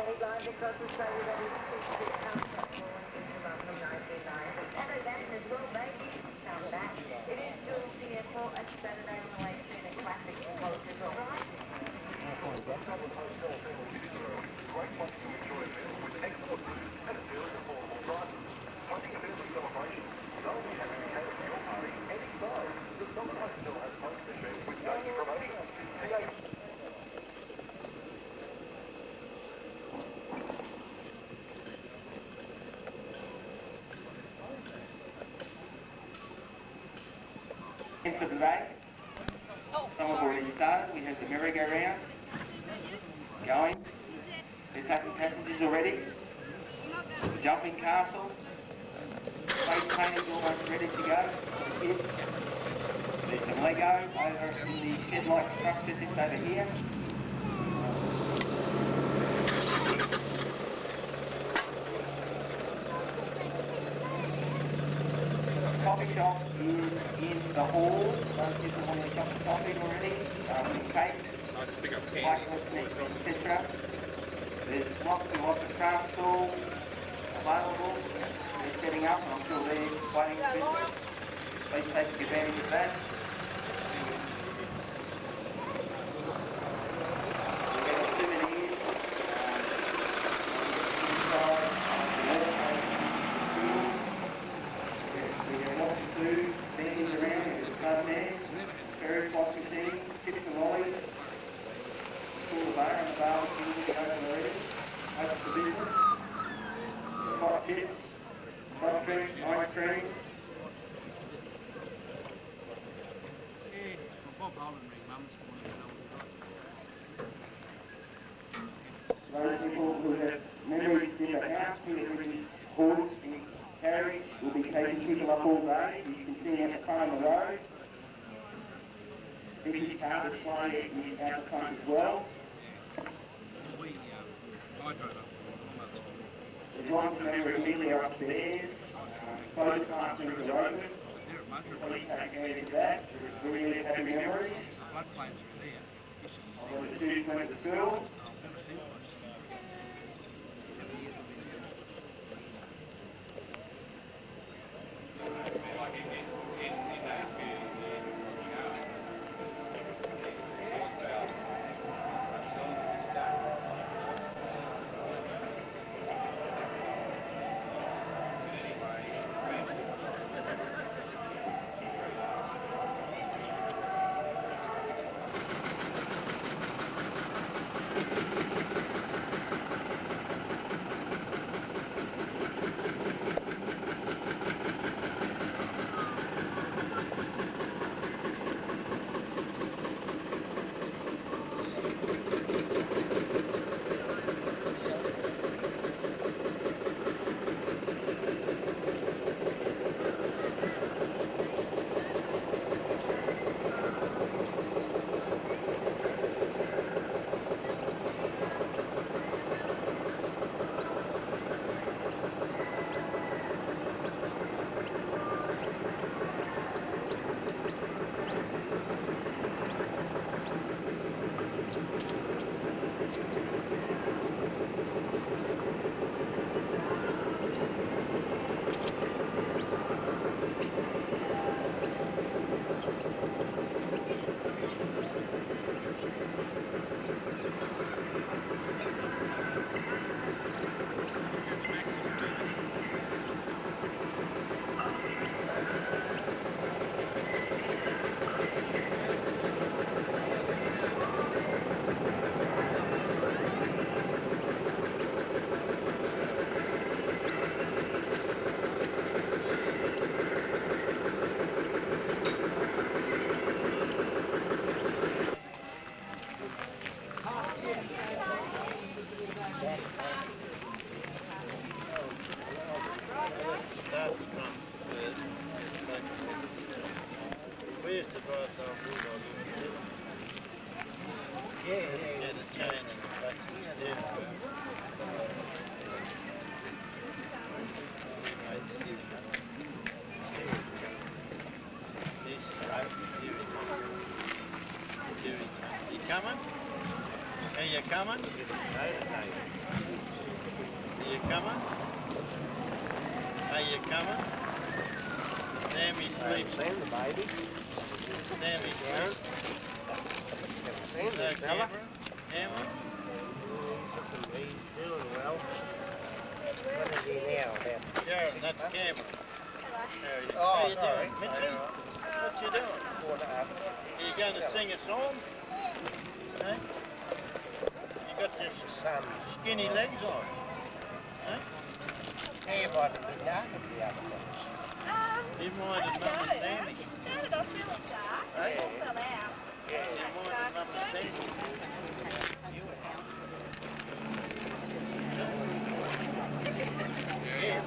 He died because of Australia that he received his contact from 1990. And again, as well, baby, come back. It is Jules here for a Saturday on the Lake Tuna Classic Colleges, all right? Great place to enjoy a meal with excellent food and a fairly affordable prices. Funding a family celebration. They'll be happy to cater for your party any size. The Summer Hotel has post machines with daily promotions. For today, some have already started. We have the merry-go-round going. They're taking passengers already. The jumping castle. Face paint is almost ready to go for the kids. There's some Lego over in the shed-like structure just over here. Coffee shop is in the hall. Those people want to shop coffee already. Cakes, etc. There's lots of craft stalls available. They're setting up, and I'm sure they're waiting for business. Please take advantage of that. We've got souvenirs we have lots of food vendors around. There's a pub there, very posh machine, chips and lollies, cool the bar and the barbecue to open already. Open for business. Hot chips, soft drinks, ice cream. Those people who have memories in the house, which is horse and carriage, will be taking people up all day. You can see out the front of the road. This car display is out the front as well. There's lots of memorabilia upstairs. Photographs are open. Please take advantage of that. Really happy memories. Of the students went to school. We used to drive down Bulldog get a chain and back to the steering. This is right. You coming? Are you coming? Are you coming? Are you coming? Sammy's sleeping. Seen the baby. Sammy's Darren. sleeping. Haven't seen No this fella. camera? He's doing well. What is he now? About Jared, not the camera. Oh, How you sorry. doing, Mitchell? What you doing? Are you going to sing a song? Huh? You got this Son. skinny legs on. Huh? Hey, about to be dark at the other place. You minded Mum and Sammy. It started off really dark. Hey. It all fell out. You minded Mum and Sammy. Yeah.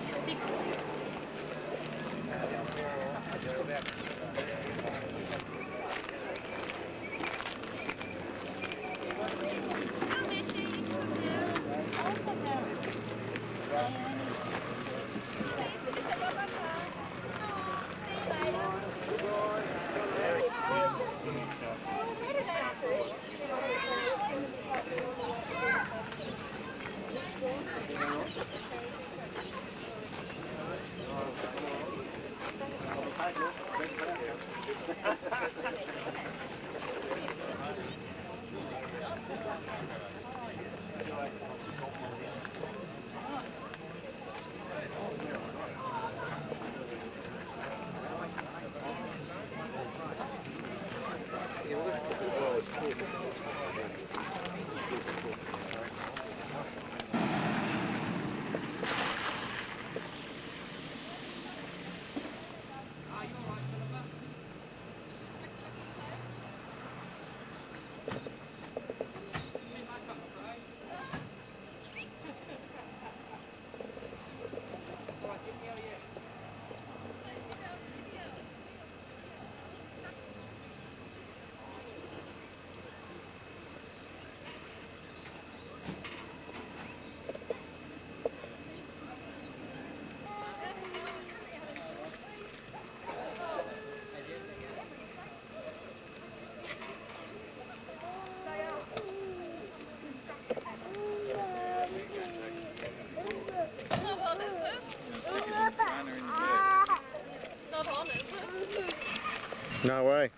No way.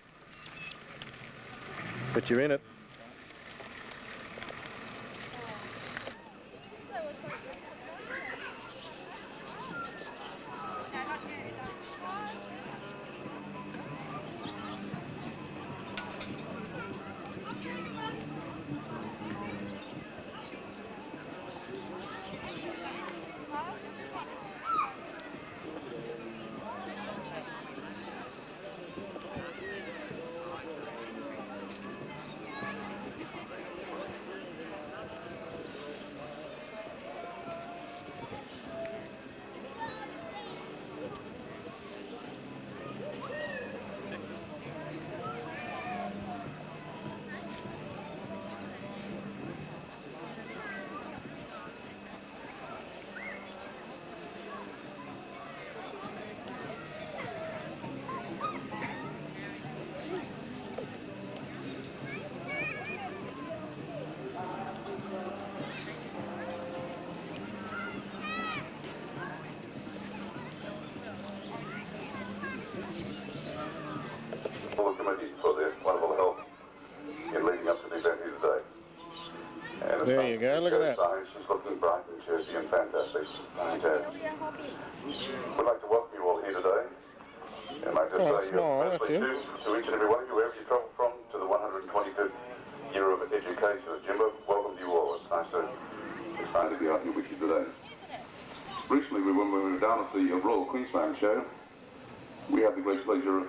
But you're in it. All the committees for their wonderful help in leading up to the event here today. And it's There you go, look at that. Science is looking bright and cheery and fantastic. We'd like to welcome you all here today. And like I Oh, say, small, that's firstly it. to each and every one of you, wherever you travel from, to the 125th year of education at Jimbour, welcome to you all. It's nice to be out here with you today. Recently, when we were down at the Royal Queensland show, we had the great pleasure of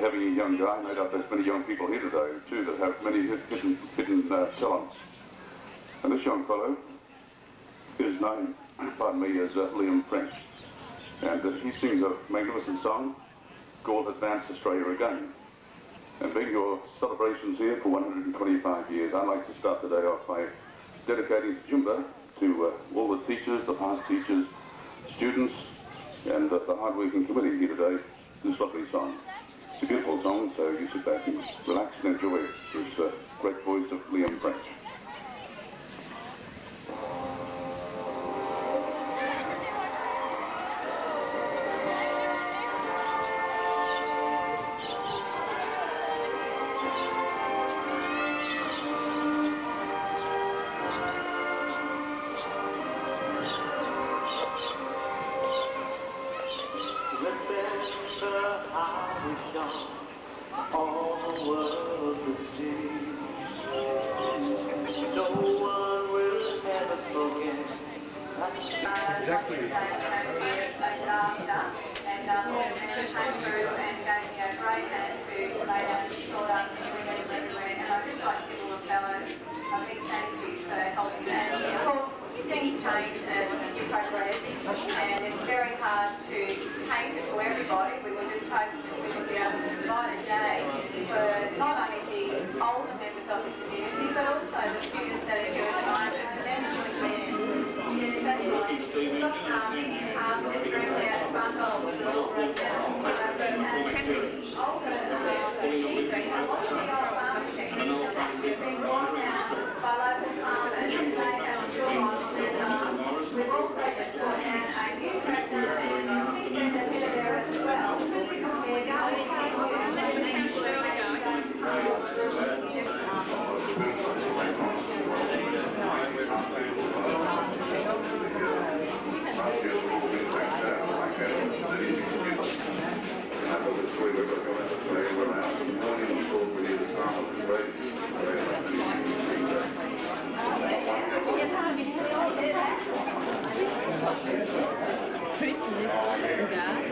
having a young guy, no doubt there's many young people here today too that have many hidden talents. And this young fellow is known, pardon me, as Liam French. And he sings a magnificent song called Advance Australia Again. And being your celebrations here for 125 years, I'd like to start today off by dedicating Jimbour to all the teachers, the past teachers, students, and the hard-working committee here today, this lovely song. It's a beautiful song, so you sit back and relax and enjoy it. It's the great voice of Liam French. Exactly. And came through and gave me a great hand to lay down the sort up everywhere. And I just like to give all the fellows a big thank you for helping me. And of course, things change and you progress. And it's very hard to cater to everybody. We were just hoping that we would be able to provide a day for not only the older members of the community, but also the students that are here at the moment. And then Chris and this one guy.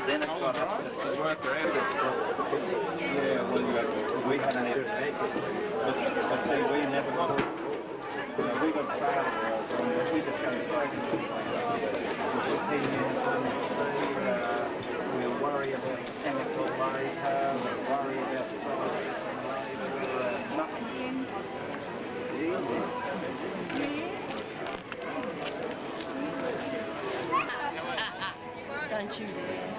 Then it got up to work around it. Yeah, well, we hadn't even taken it. But see, we never got it. We got trials on it. We just came straight into the opinions and see, we'll worry about chemical later, we'll worry about solids and later, nothing. Don't you dare.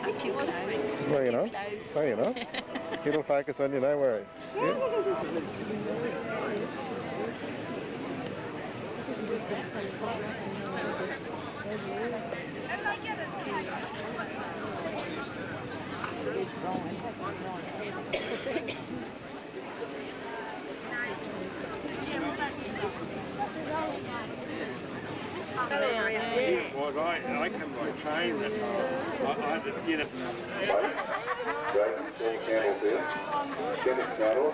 I'm too close. No, you're not. Too close. No, you're not. It'll focus on you, don't worry. Yeah. Was I come by train, but I had to get it. Dragon, Paul Campbell there. Kenneth Candle,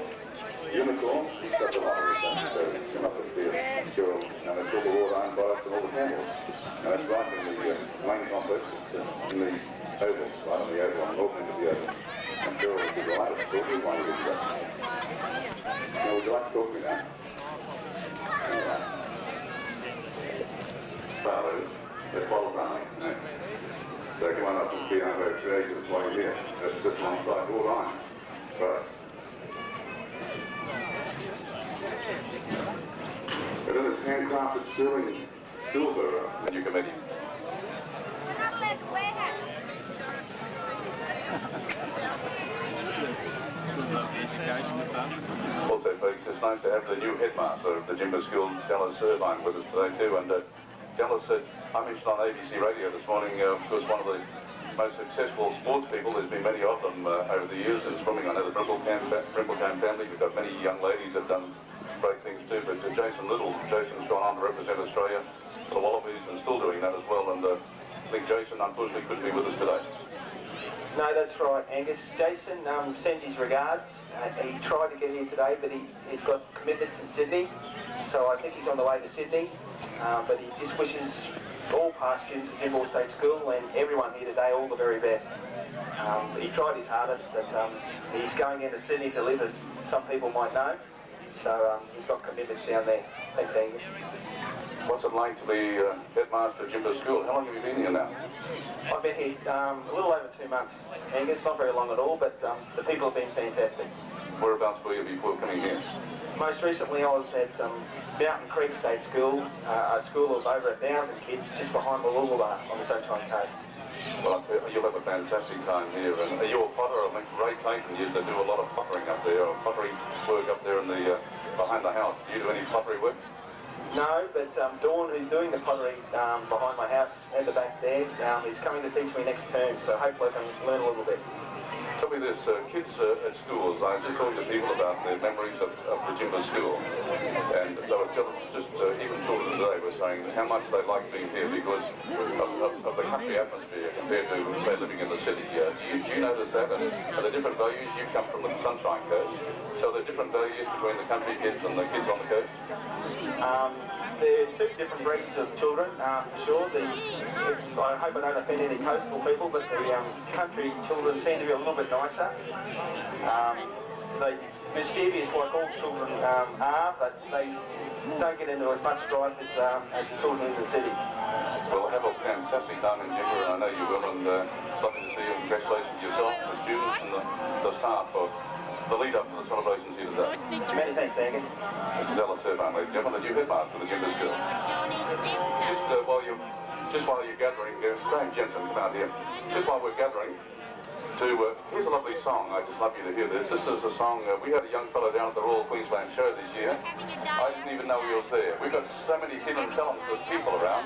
Unicorn, he's got the lottery done, so come up with the Cheryl, and it's all the water owned by us and all the Campbells. And that's right in the main complex, it's in the oval, right on the oval, on the north end of the oval. And Cheryl will be delighted to talk to you while you get that. Now, would you like to talk to me now? They're followed running. So come on up and see how they're created while you're here. That's just alongside your line. Right. But it is handcrafted sterling silver menu committee. Also, folks, it's nice to have the new headmaster of the Jimbour School, Dallas Irvine, with us today too. And Dallas said, I mentioned on ABC radio this morning, of course, one of the most successful sports people. There's been many of them over the years in swimming. I know the Brimplecombe family. We've got many young ladies that have done great things too. But Jason's gone on to represent Australia for the Wallabies and still doing that as well. And I think Jason, unfortunately, couldn't be with us today. No, that's right, Angus. Jason sends his regards. He tried to get here today, but he's got commitments in Sydney. So I think he's on the way to Sydney. But he just wishes all past students at Jimbour State School and everyone here today all the very best. He tried his hardest, but he's going into Sydney to live, as some people might know. So he's got commitments down there. Thanks, Angus. What's it like to be headmaster at Jimbour School? How long have you been here now? I've been here a little over 2 months, Angus. Not very long at all, but the people have been fantastic. Whereabouts were you before coming here? Most recently I was at Mountain Creek State School, a school of over 1,000 kids just behind Mooloolaba on the Sunshine Coast. Well, you'll have a fantastic time here. And are you a potter? I think Ray Clayton used to do a lot of pottering up there, or pottery work up there in the behind the house. Do you do any pottery work? No, but Dawn, who's doing the pottery behind my house at the back there, is coming to teach me next term, so hopefully I can learn a little bit. Tell me this, kids at schools, I was just talking to people about their memories of the Jimbour School, and they were just even children today were saying how much they like being here because of the country atmosphere compared to, say, living in the city. Do you notice that? And are there different values? You come from the Sunshine Coast, so are there different values between the country kids and the kids on the coast? There are two different breeds of children, for sure. I hope I don't offend any coastal people, but the country children seem to be a little bit nicer. They're mischievous like all children are, but they don't get into as much strife as children in the city. Well, have a fantastic time in Jimbour, and I know you will, and lovely to see you, and congratulations to yourself, the students, and the staff for the lead up to the celebrations here today. Many thanks, Angus. Mrs. Ellis Irvine, ladies and gentlemen, the new headmaster of the Jimbour School. Just while you're gathering, Graham Jensen, come out here. Just while we're gathering, here's a lovely song. I just love you to hear this. This is a song, we had a young fellow down at the Royal Queensland Show this year. I didn't even know he was there. We've got so many hidden talented people around,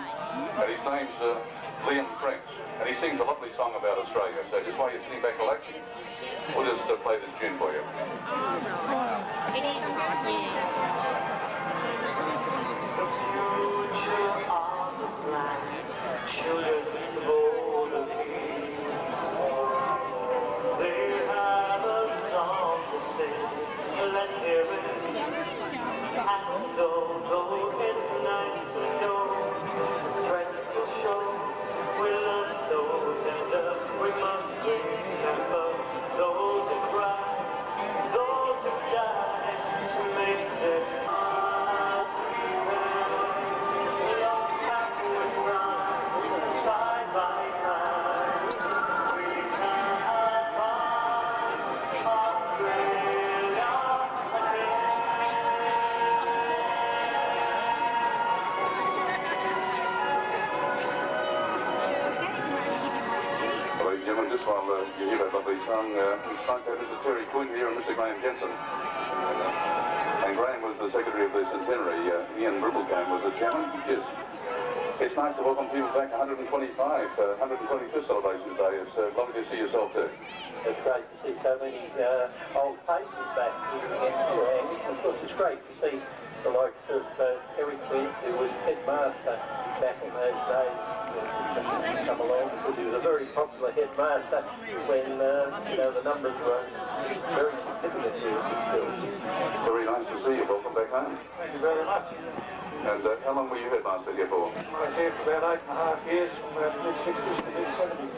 and his name's Liam French, and he sings a lovely song about Australia. So just while you're sitting back relaxing, we'll just play this tune for you. It is children born of me. They have a song to sing, let's hear it. And though it's nice to know, the strength will show, we love so tender, we must remember those who cry, those who die, to make this just while you hear that lovely song, it's like Mr. Terry Quinn here and Mr. Graham Jensen. And Graham was the secretary of the centenary. Ian Brimplecombe was the chairman. Yes. It's nice to welcome people back. 125th Celebrations Day. It's lovely to see yourself too. It's great to see so many old faces back here again, Angus. And of course, it's great to see the likes of Eric Flint, who was headmaster back in those days, come along, because he was a very popular headmaster when the numbers were very significant here at the school. It's very nice to see you. Welcome back home. Thank you very much. And how long were you headmaster here for? I was here for about 8.5 years, from the mid-60s to the mid-70s.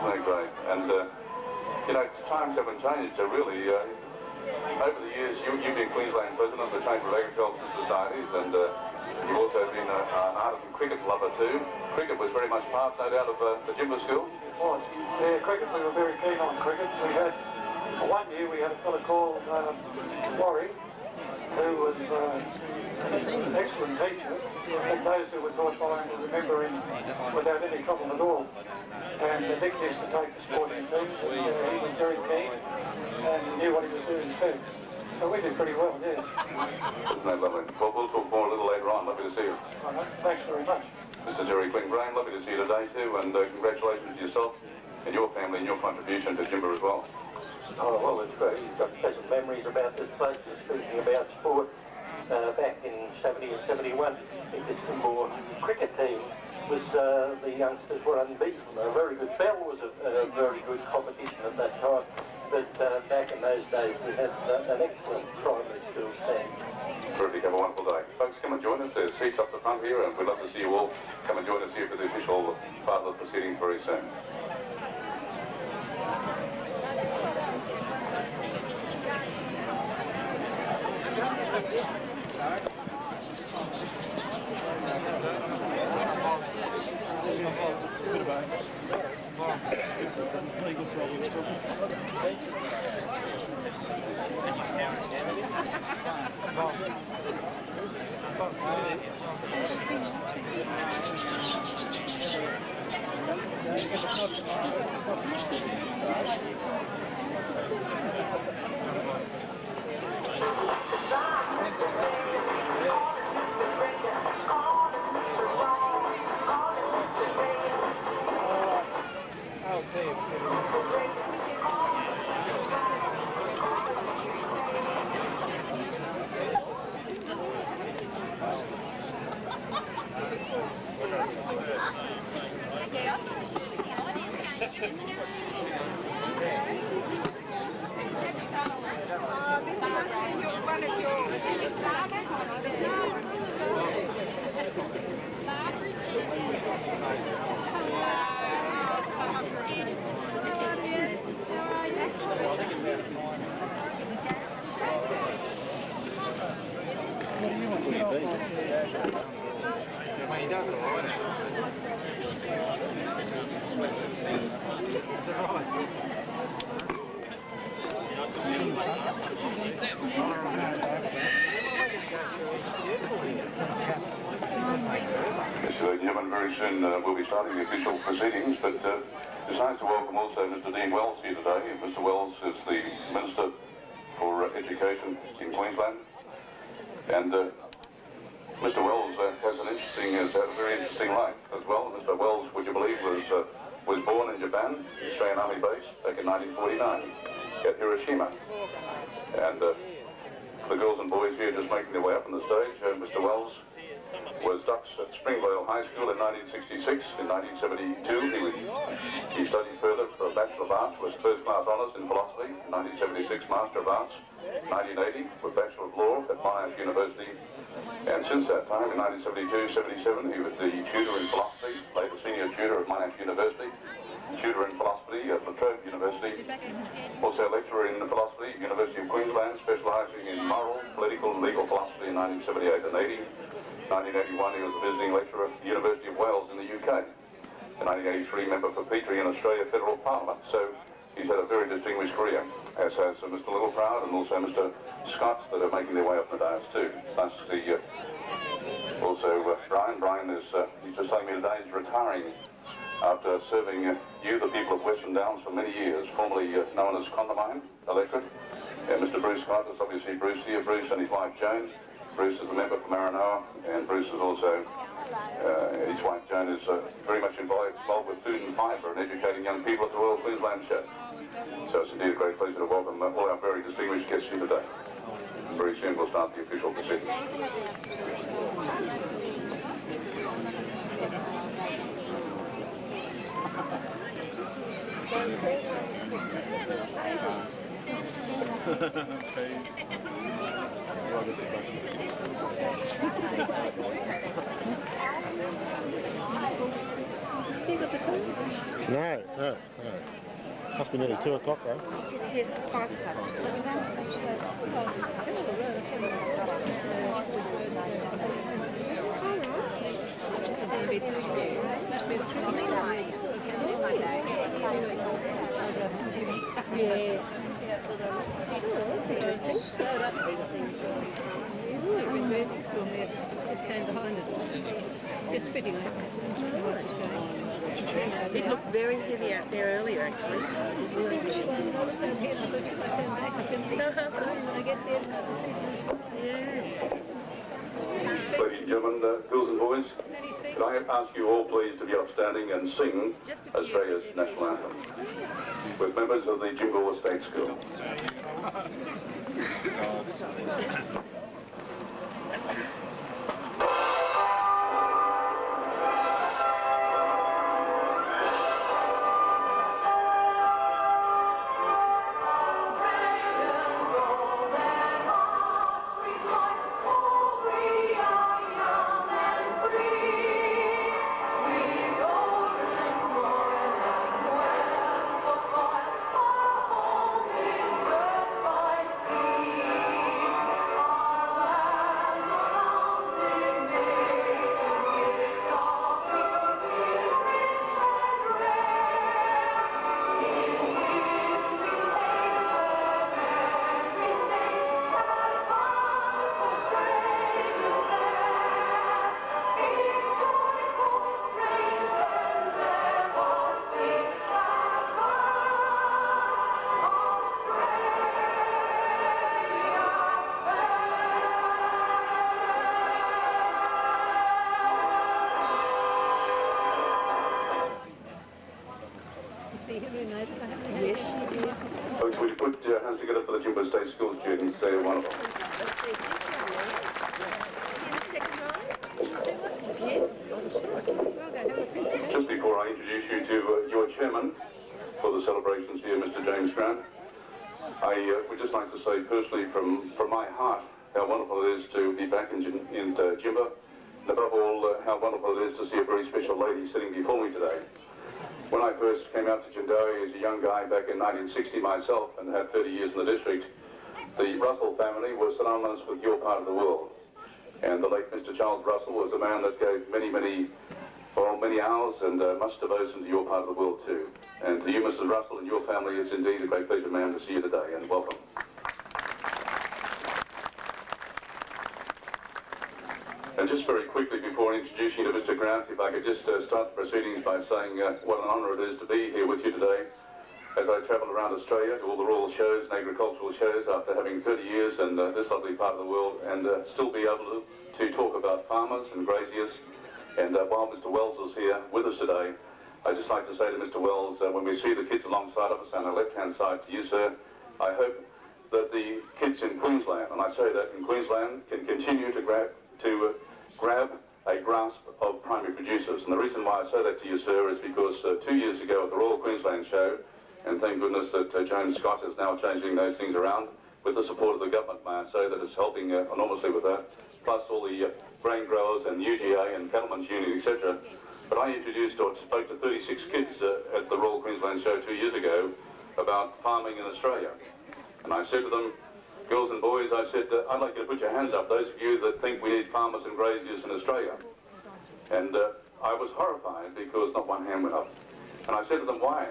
Very great. And times haven't changed. So really, over the years, you've been Queensland President of the Chamber of Agricultural Societies, and you've also been an artisan cricket lover too. Cricket was very much part, no doubt, of the Jimbour School. It was. Yeah, cricket, we were very keen on cricket. We had, one year we had a fellow called Laurie, who was an excellent teacher, and those who were taught by him will remember him without any trouble at all. And Nick used to take the sporting team, he was very keen and knew what he was doing too. So we did pretty well, yes. Isn't that lovely? Well, we'll talk more a little later on. Lovely to see you. All right, thanks very much. Mr. Jerry Quinn-Graham, lovely to see you today too, and congratulations to yourself and your family and your contribution to Jimbour as well. Oh, well, it's great. He's got pleasant memories about this place. Speaking about sport, back in 70 and 71, I think this Jimbour cricket team was, the youngsters were unbeaten. A very good Bell was a very good competition at that time. But back in those days, we had an excellent primary school stand. Terrific. Have a wonderful day. Folks, come and join us. There's seats up the front here, and we'd love to see you all come and join us here for the official part of the proceedings very soon. Very soon we'll be starting the official proceedings, but it's nice to welcome also Mr. Dean Wells here today. Mr. Wells is the Minister for Education in Queensland, and Mr. Wells has had a very interesting life as well. Mr. Wells, would you believe, was born in Japan, Australian Army base, back in 1949 at Hiroshima, and the girls and boys here just making their way up on the stage. Mr. Wells was Dux at Springvale High School in 1966. In 1972, he studied further for a Bachelor of Arts with First Class Honours in Philosophy. In 1976, Master of Arts. 1980, with Bachelor of Law at Monash University. And since that time, in 1972-77, he was the tutor in philosophy, later senior tutor at Monash University, tutor in philosophy at La Trobe University, also lecturer in philosophy at University of Queensland, specialising in moral, political and legal philosophy in 1978 and 80. 1981, he was a visiting lecturer at the University of Wales in the UK. In 1983, member for Petrie in Australia Federal Parliament. So he's had a very distinguished career, as has Mr. Littleproud and also Mr. Scott, that are making their way up the dais too. It's nice to see also Brian. Brian is, he's just telling me today, he's retiring after serving you, the people of Western Downs, for many years, formerly known as Condamine electorate. And Mr. Bruce Scott is obviously Bruce here, Bruce and his wife Joan. Bruce is a member from Maranoa, and Bruce is also, his wife Joan is very much involved with food and fibre and educating young people at the Royal Queensland Show. So it's indeed a great pleasure to welcome all our very distinguished guests here today. Very soon we'll start the official proceedings. No. Must be nearly 2 o'clock though. Yes, it's 5 past. Yes. That's interesting. Just came behind it. Just spitting it. It looked very heavy out there earlier, actually. Ladies and gentlemen, girls and boys, can I ask you all please to be upstanding and sing Australia's national anthem with members of the Jimbour State School. Yes, she did. Folks, would you put your hands together for the Jimbour State School students? They're wonderful. Just before I introduce you to your chairman for the celebrations here, Mr. James Grant, I would just like to say personally from my heart how wonderful it is to be back in Jimbour, and above all how wonderful it is to see a very special lady sitting before me today. When I first came out to Jindawi as a young guy back in 1960 myself and had 30 years in the district, the Russell family was synonymous with your part of the world. And the late Mr. Charles Russell was a man that gave many hours and much devotion to your part of the world too. And to you, Mrs. Russell, and your family, it's indeed a great pleasure, ma'am, to see you today, and welcome. And just very quickly before introducing you to Mr. Grant, if I could just start the proceedings by saying what an honour it is to be here with you today as I travel around Australia to all the royal shows and agricultural shows after having 30 years in this lovely part of the world, and still be able to talk about farmers and graziers. And while Mr. Wells is here with us today, I'd just like to say to Mr. Wells, when we see the kids alongside of us on the left-hand side to you, sir, I hope that the kids in Queensland, and I say that in Queensland, can continue to grab a grasp of primary producers. And the reason why I say that to you, sir, is because 2 years ago at the Royal Queensland Show, and thank goodness that James Scott is now changing those things around with the support of the government, may I say, that is helping enormously with that, plus all the grain growers and UGA and Cattlemen's Union, etc. But I introduced or spoke to 36 kids at the Royal Queensland Show 2 years ago about farming in Australia. And I said to them, girls and boys, I said, I'd like you to put your hands up, those of you that think we need farmers and graziers in Australia. And I was horrified because not one hand went up. And I said to them, why?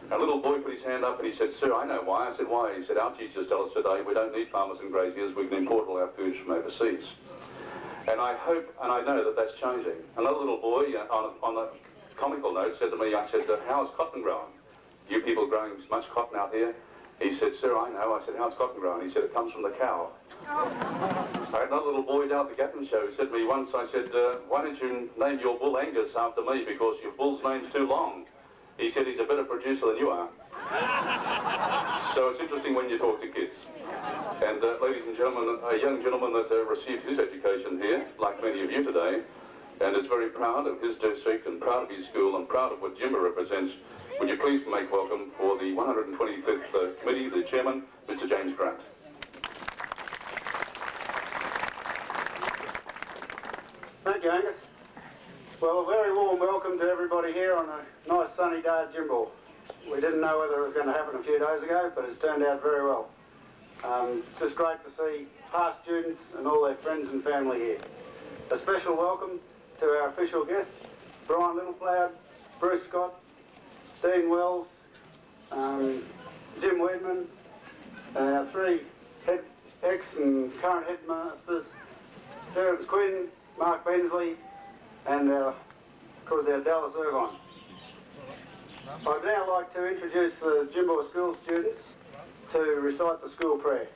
A little boy put his hand up and he said, sir, I know why. I said, why? He said, our teachers tell us today we don't need farmers and graziers, we can import all our foods from overseas. And I hope and I know that that's changing. Another little boy, on a comical note, said to me, I said, how's cotton growing? You people growing much cotton out here? He said, sir, I know. I said, how's cotton growing? He said, it comes from the cow. I had another little boy down at the Gatton show who said to me once, I said, why don't you name your bull Angus after me because your bull's name's too long? He said he's a better producer than you are. So it's interesting when you talk to kids. And ladies and gentlemen, a young gentleman that received his education here, like many of you today, and is very proud of his district and proud of his school and proud of what Jimbour represents, would you please make welcome for the 125th committee, the chairman, Mr. James Grant. Thank you, Angus. Well, a very warm welcome to everybody here on a nice sunny day at Jimbour. We didn't know whether it was going to happen a few days ago, but it's turned out very well. It's just great to see past students and all their friends and family here. A special welcome to our official guests, Brian Littlecloud, Bruce Scott, Dean Wells, Jim Weedman, and our three ex and current headmasters, Terence Quinn, Mark Bensley, and of course our Dallas Irvine. I'd now like to introduce the Jimbour School students to recite the school prayer.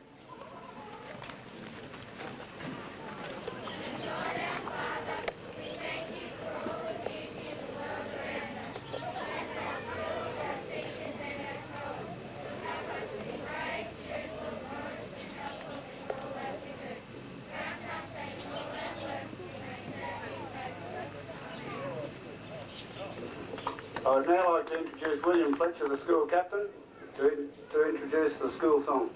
I would now like to introduce William Fletcher, the school captain, to introduce the school song.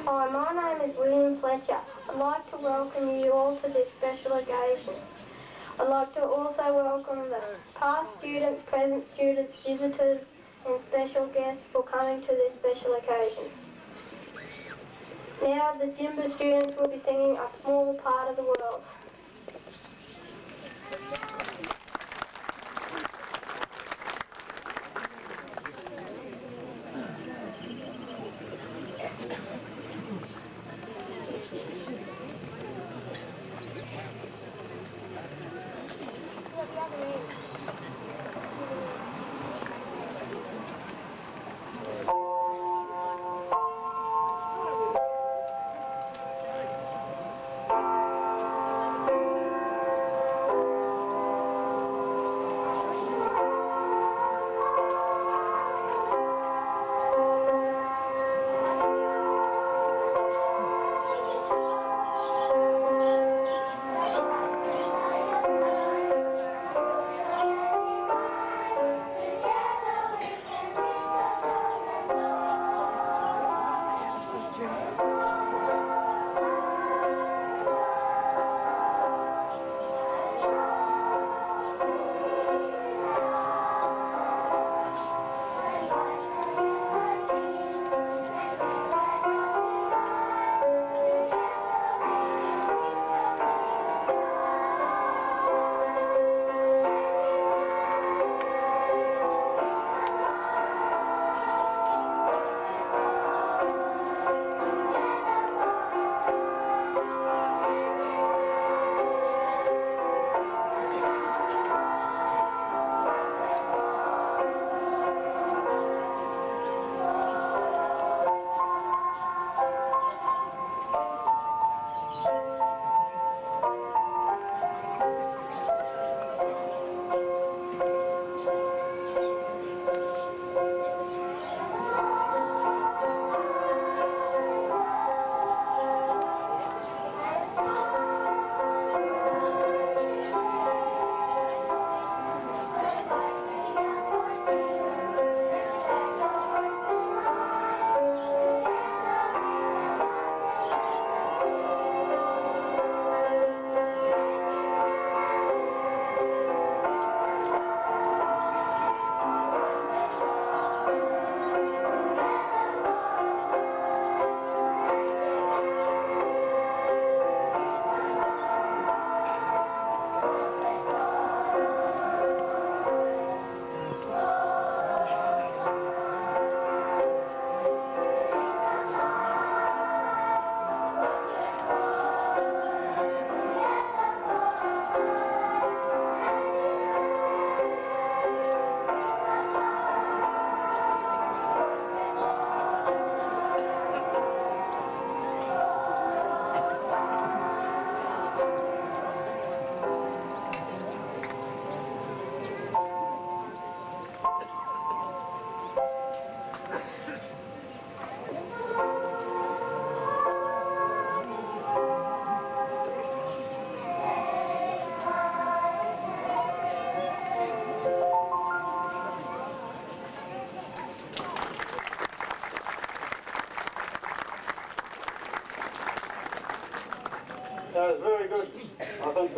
Hi, my name is William Fletcher. I'd like to welcome you all to this special occasion. I'd like to also welcome the past students, present students, visitors and special guests for coming to this special occasion. Now the Jimbour students will be singing A Small Part of the World.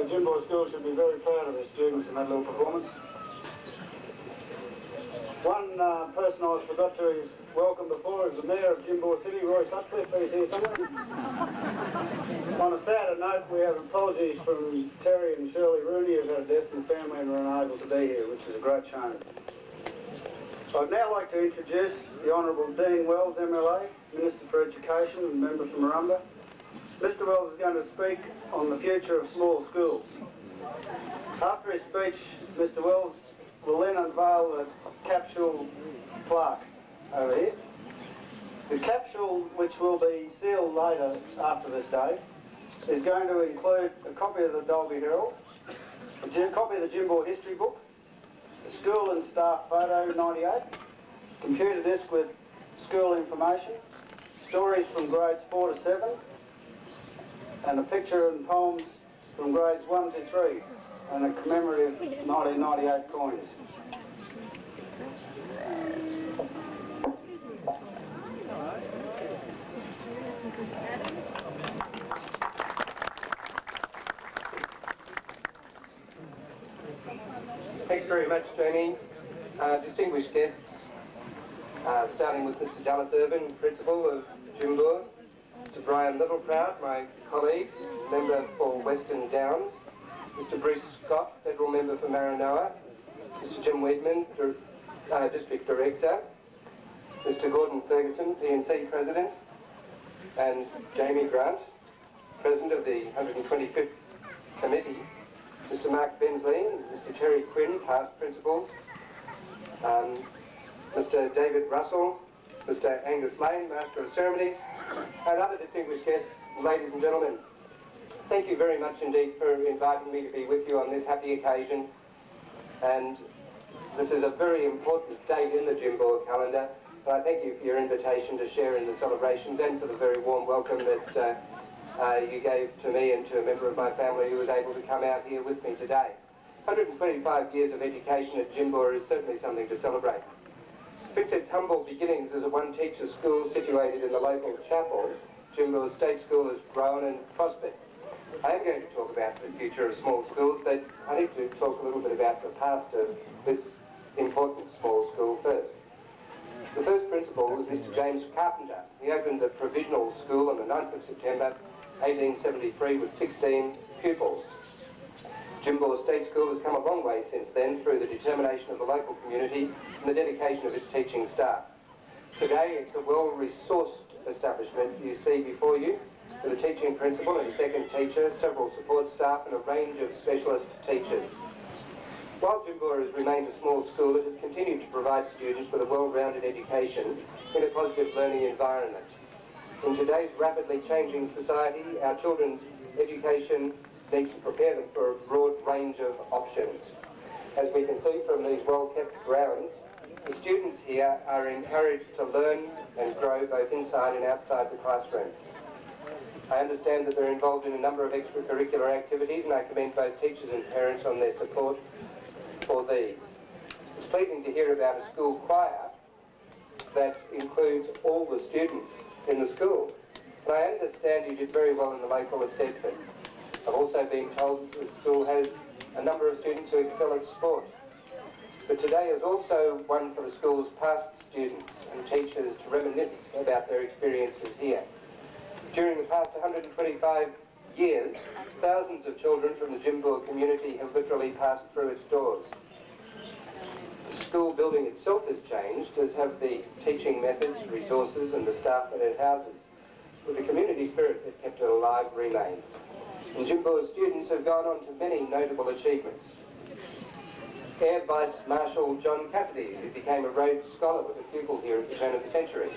Jimbour School should be very proud of their students in that little performance. One person I forgot to welcome before is the Mayor of Jimbour City, Roy Sutcliffe. He's here somewhere. On a sadder note, we have apologies from Terry and Shirley Rooney, who've had a death in the family and were unable to be here, which is a great shame. I'd now like to introduce the Honourable Dean Wells, MLA, Minister for Education and Member for Marumba. Mr Wells is going to speak on the future of small schools. After his speech, Mr Wells will then unveil the capsule plaque over here. The capsule, which will be sealed later after this day, is going to include a copy of the Dalby Herald, a copy of the Jimbour History book, a school and staff photo 98, computer disc with school information, stories from grades 4 to 7, and a picture and poems from grades 1 to 3, and a commemorative 1998 coins. Thanks very much, Tony. Distinguished guests, starting with Mr. Dallas Irvin, Principal of Jimbour, Mr. Brian Littleproud, my colleague, Member for Western Downs, Mr. Bruce Scott, Federal Member for Maranoa, Mr. Jim Weedman, District Director, Mr. Gordon Ferguson, PNC President, and Jamie Grant, President of the 125th Committee, Mr. Mark Bensley, Mr. Terry Quinn, past principals, Mr. David Russell, Mr. Angus Lane, Master of Ceremonies, and other distinguished guests, ladies and gentlemen. Thank you very much indeed for inviting me to be with you on this happy occasion. And this is a very important date in the Jimbour calendar. And I thank you for your invitation to share in the celebrations and for the very warm welcome that you gave to me and to a member of my family who was able to come out here with me today. 125 years of education at Jimbour is certainly something to celebrate. Since its humble beginnings as a one-teacher school situated in the local chapel, Jimbour State School has grown and prospered. I am going to talk about the future of small schools, but I need to talk a little bit about the past of this important small school first. The first principal was Mr. James Carpenter. He opened the provisional school on the 9th of September 1873 with 16 pupils. Jimbour State School has come a long way since then through the determination of the local community and the dedication of its teaching staff. Today it's a well-resourced establishment you see before you, with a teaching principal and a second teacher, several support staff and a range of specialist teachers. While Jimbour has remained a small school, it has continued to provide students with a well-rounded education in a positive learning environment. In today's rapidly changing society, our children's education needs to prepare them for a broad range of options. As we can see from these well-kept grounds, the students here are encouraged to learn and grow both inside and outside the classroom. I understand that they're involved in a number of extracurricular activities, and I commend both teachers and parents on their support for these. It's pleasing to hear about a school choir that includes all the students in the school. And I understand you did very well in the local assessment. I've also been told that the school has a number of students who excel at sport. But today is also one for the school's past students and teachers to reminisce about their experiences here. During the past 125 years, thousands of children from the Jimbour community have literally passed through its doors. The school building itself has changed, as have the teaching methods, resources and the staff that it houses. But the community spirit that kept it alive remains. And Jimbour students have gone on to many notable achievements. Air Vice Marshal John Cassidy, who became a Rhodes Scholar, was a pupil here at the turn of the century.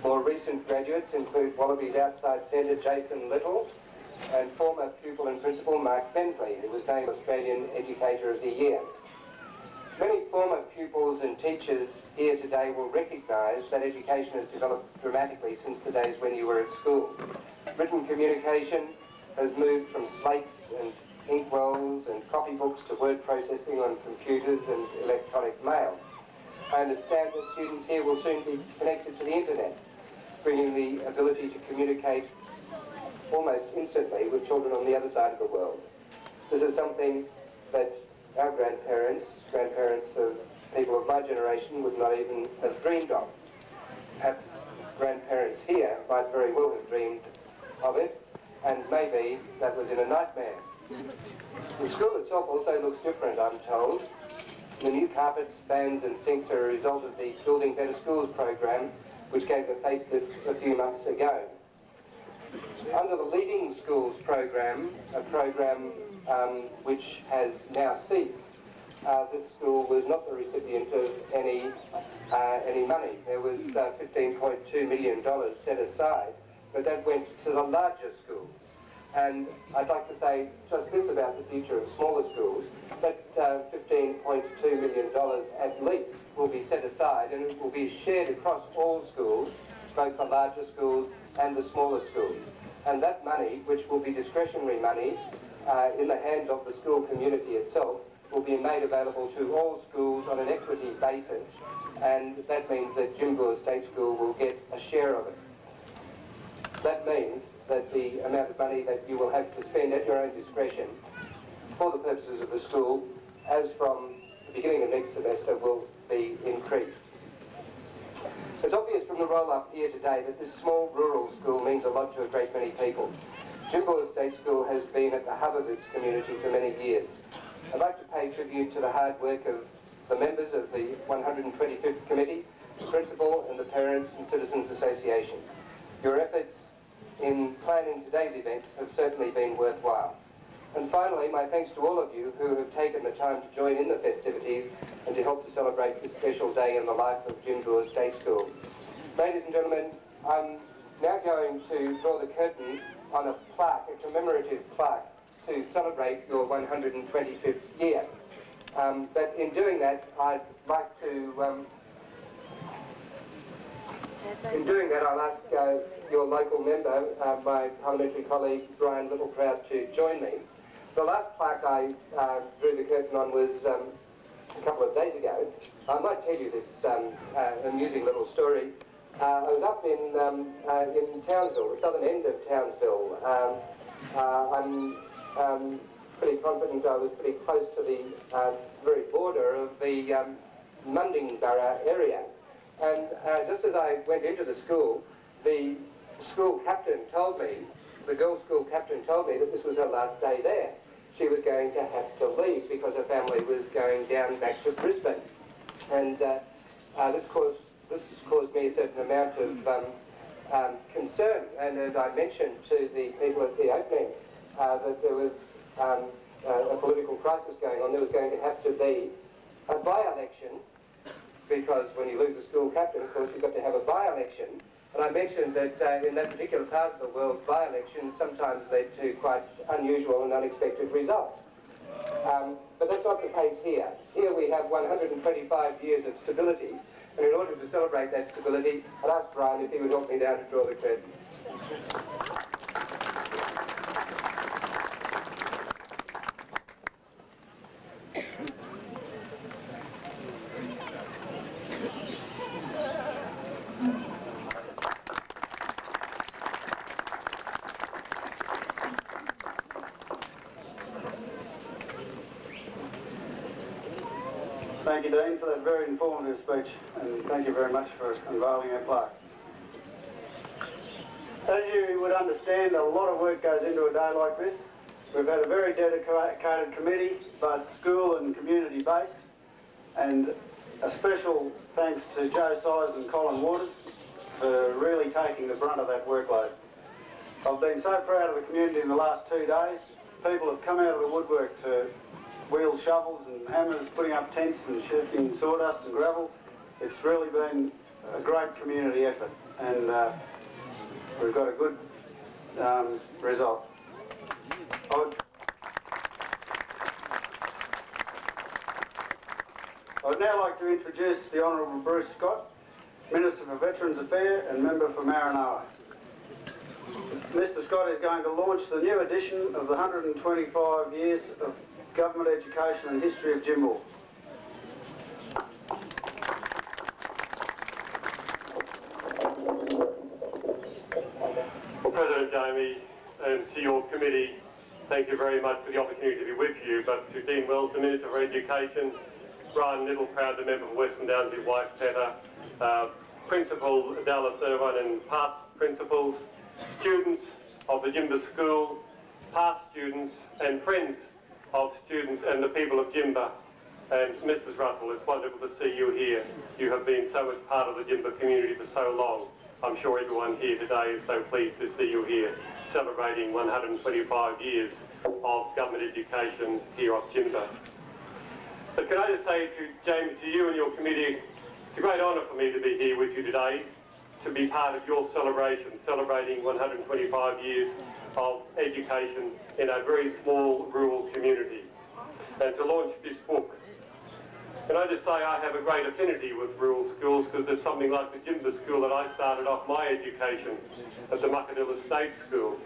More recent graduates include Wallabies outside centre Jason Little and former pupil and principal Mark Bensley, who was named Australian Educator of the Year. Many former pupils and teachers here today will recognise that education has developed dramatically since the days when you were at school. Written communication has moved from slates and inkwells and copybooks to word processing on computers and electronic mail. I understand that students here will soon be connected to the internet, bringing the ability to communicate almost instantly with children on the other side of the world. This is something that our grandparents of people of my generation would not even have dreamed of. Perhaps grandparents here might very well have dreamed of it, and maybe that was in a nightmare. The school itself also looks different, I'm told. The new carpets, fans and sinks are a result of the Building Better Schools program, which gave a facelift a few months ago. Under the Leading Schools program, a program which has now ceased, this school was not the recipient of any money. There was $15.2 million set aside, but that went to the larger schools. And I'd like to say just this about the future of smaller schools, that $15.2 million at least will be set aside, and it will be shared across all schools, both the larger schools and the smaller schools. And that money, which will be discretionary money in the hands of the school community itself, will be made available to all schools on an equity basis, and that means that Jimbour State School will get a share of it. That means that the amount of money that you will have to spend at your own discretion for the purposes of the school, as from the beginning of next semester, will be increased. It's obvious from the roll-up here today that this small rural school means a lot to a great many people. Jimbour State School has been at the hub of its community for many years. I'd like to pay tribute to the hard work of the members of the 125th Committee, the Principal and the Parents and Citizens Association. Your efforts in planning today's event have certainly been worthwhile. And finally, my thanks to all of you who have taken the time to join in the festivities and to help to celebrate this special day in the life of Jimbour State School. Ladies and gentlemen, I'm now going to draw the curtain on a plaque, a commemorative plaque, to celebrate your 125th year. But in doing that, I'd like to I'll ask your local member, my parliamentary colleague Brian Littleproud, to join me. The last plaque I drew the curtain on was a couple of days ago. I might tell you this amusing little story. I was up in Townsville, the southern end of Townsville. I'm pretty confident I was pretty close to the very border of the Mundingborough area. And just as I went into the school captain told me, the girls' school captain told me that this was her last day there. She was going to have to leave because her family was going down back to Brisbane. And this caused me a certain amount of concern. And as I mentioned to the people at the opening, that there was a political crisis going on. There was going to have to be a by-election, because when you lose a school captain, of course, you've got to have a by-election. And I mentioned that in that particular part of the world, by-elections sometimes led to quite unusual and unexpected results. But that's not the case here. Here we have 125 years of stability, and in order to celebrate that stability, I'd ask Brian if he would help me down to draw the curtain. Thank you, Dean, for that very informative speech, and thank you very much for unveiling our plaque. As you would understand, a lot of work goes into a day like this. We've had a very dedicated committee, both school and community based, and a special thanks to Joe Size and Colin Waters for really taking the brunt of that workload. I've been so proud of the community in the last 2 days. People have come out of the woodwork to wheel shovels and hammers, putting up tents and shifting sawdust and gravel. It's really been a great community effort, and we've got a good result. I would now like to introduce the Honourable Bruce Scott, Minister for Veterans Affairs and Member for Maranoa. Mr Scott is going to launch the new edition of the 125 years of Government Education and History of Jimbour. President Jamie, and to your committee, thank you very much for the opportunity to be with you, but to Dean Wells, the Minister for Education, Brian Little, proud to member for Western Downs, his wife Peta, Principal Dallas Irvine and past principals, students of the Jimbour School, past students and friends of students and the people of Jimbour. And Mrs. Russell, it's wonderful to see you here. You have been so much part of the Jimbour community for so long. I'm sure everyone here today is so pleased to see you here, celebrating 125 years of government education here of Jimbour. But can I just say to Jamie, to you and your committee, it's a great honour for me to be here with you today, to be part of your celebration, celebrating 125 years of education in a very small rural community, and to launch this book. Can I just say I have a great affinity with rural schools, because there's something like the Jimbour School that I started off my education at the Jimbour State School,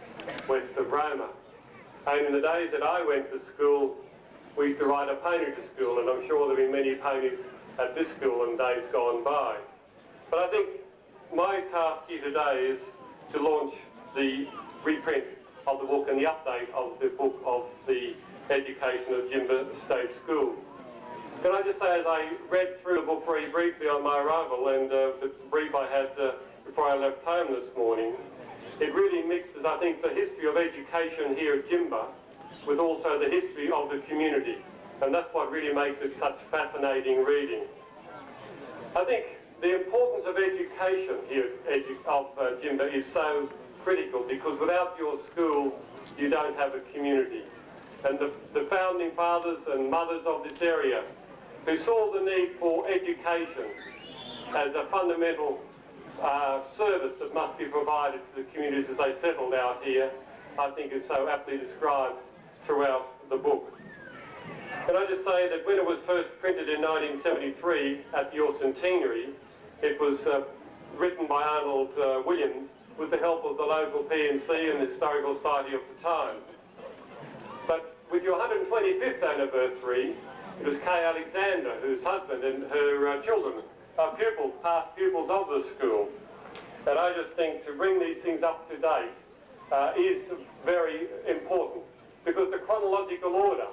west of Roma. And in the days that I went to school, we used to ride a pony to school, and I'm sure there have been many ponies at this school in days gone by. But I think my task here today is to launch the reprint of the book and the update of the book of the education of Jimbour State School. Can I just say, as I read through the book very briefly on my arrival, and the brief I had before I left home this morning, it really mixes, I think, the history of education here at Jimbour with also the history of the community. And that's what really makes it such fascinating reading. I think the importance of education here of Jimbour is so critical, because without your school, you don't have a community. And the founding fathers and mothers of this area, who saw the need for education as a fundamental service that must be provided to the communities as they settled out here, I think is so aptly described throughout the book. Can I just say that when it was first printed in 1973 at your centenary, it was written by Arnold Williams with the help of the local PNC and the Historical Society of the time. But with your 125th anniversary, it was Kay Alexander, whose husband and her children are pupils, past pupils of the school. And I just think to bring these things up to date is very important, because the chronological order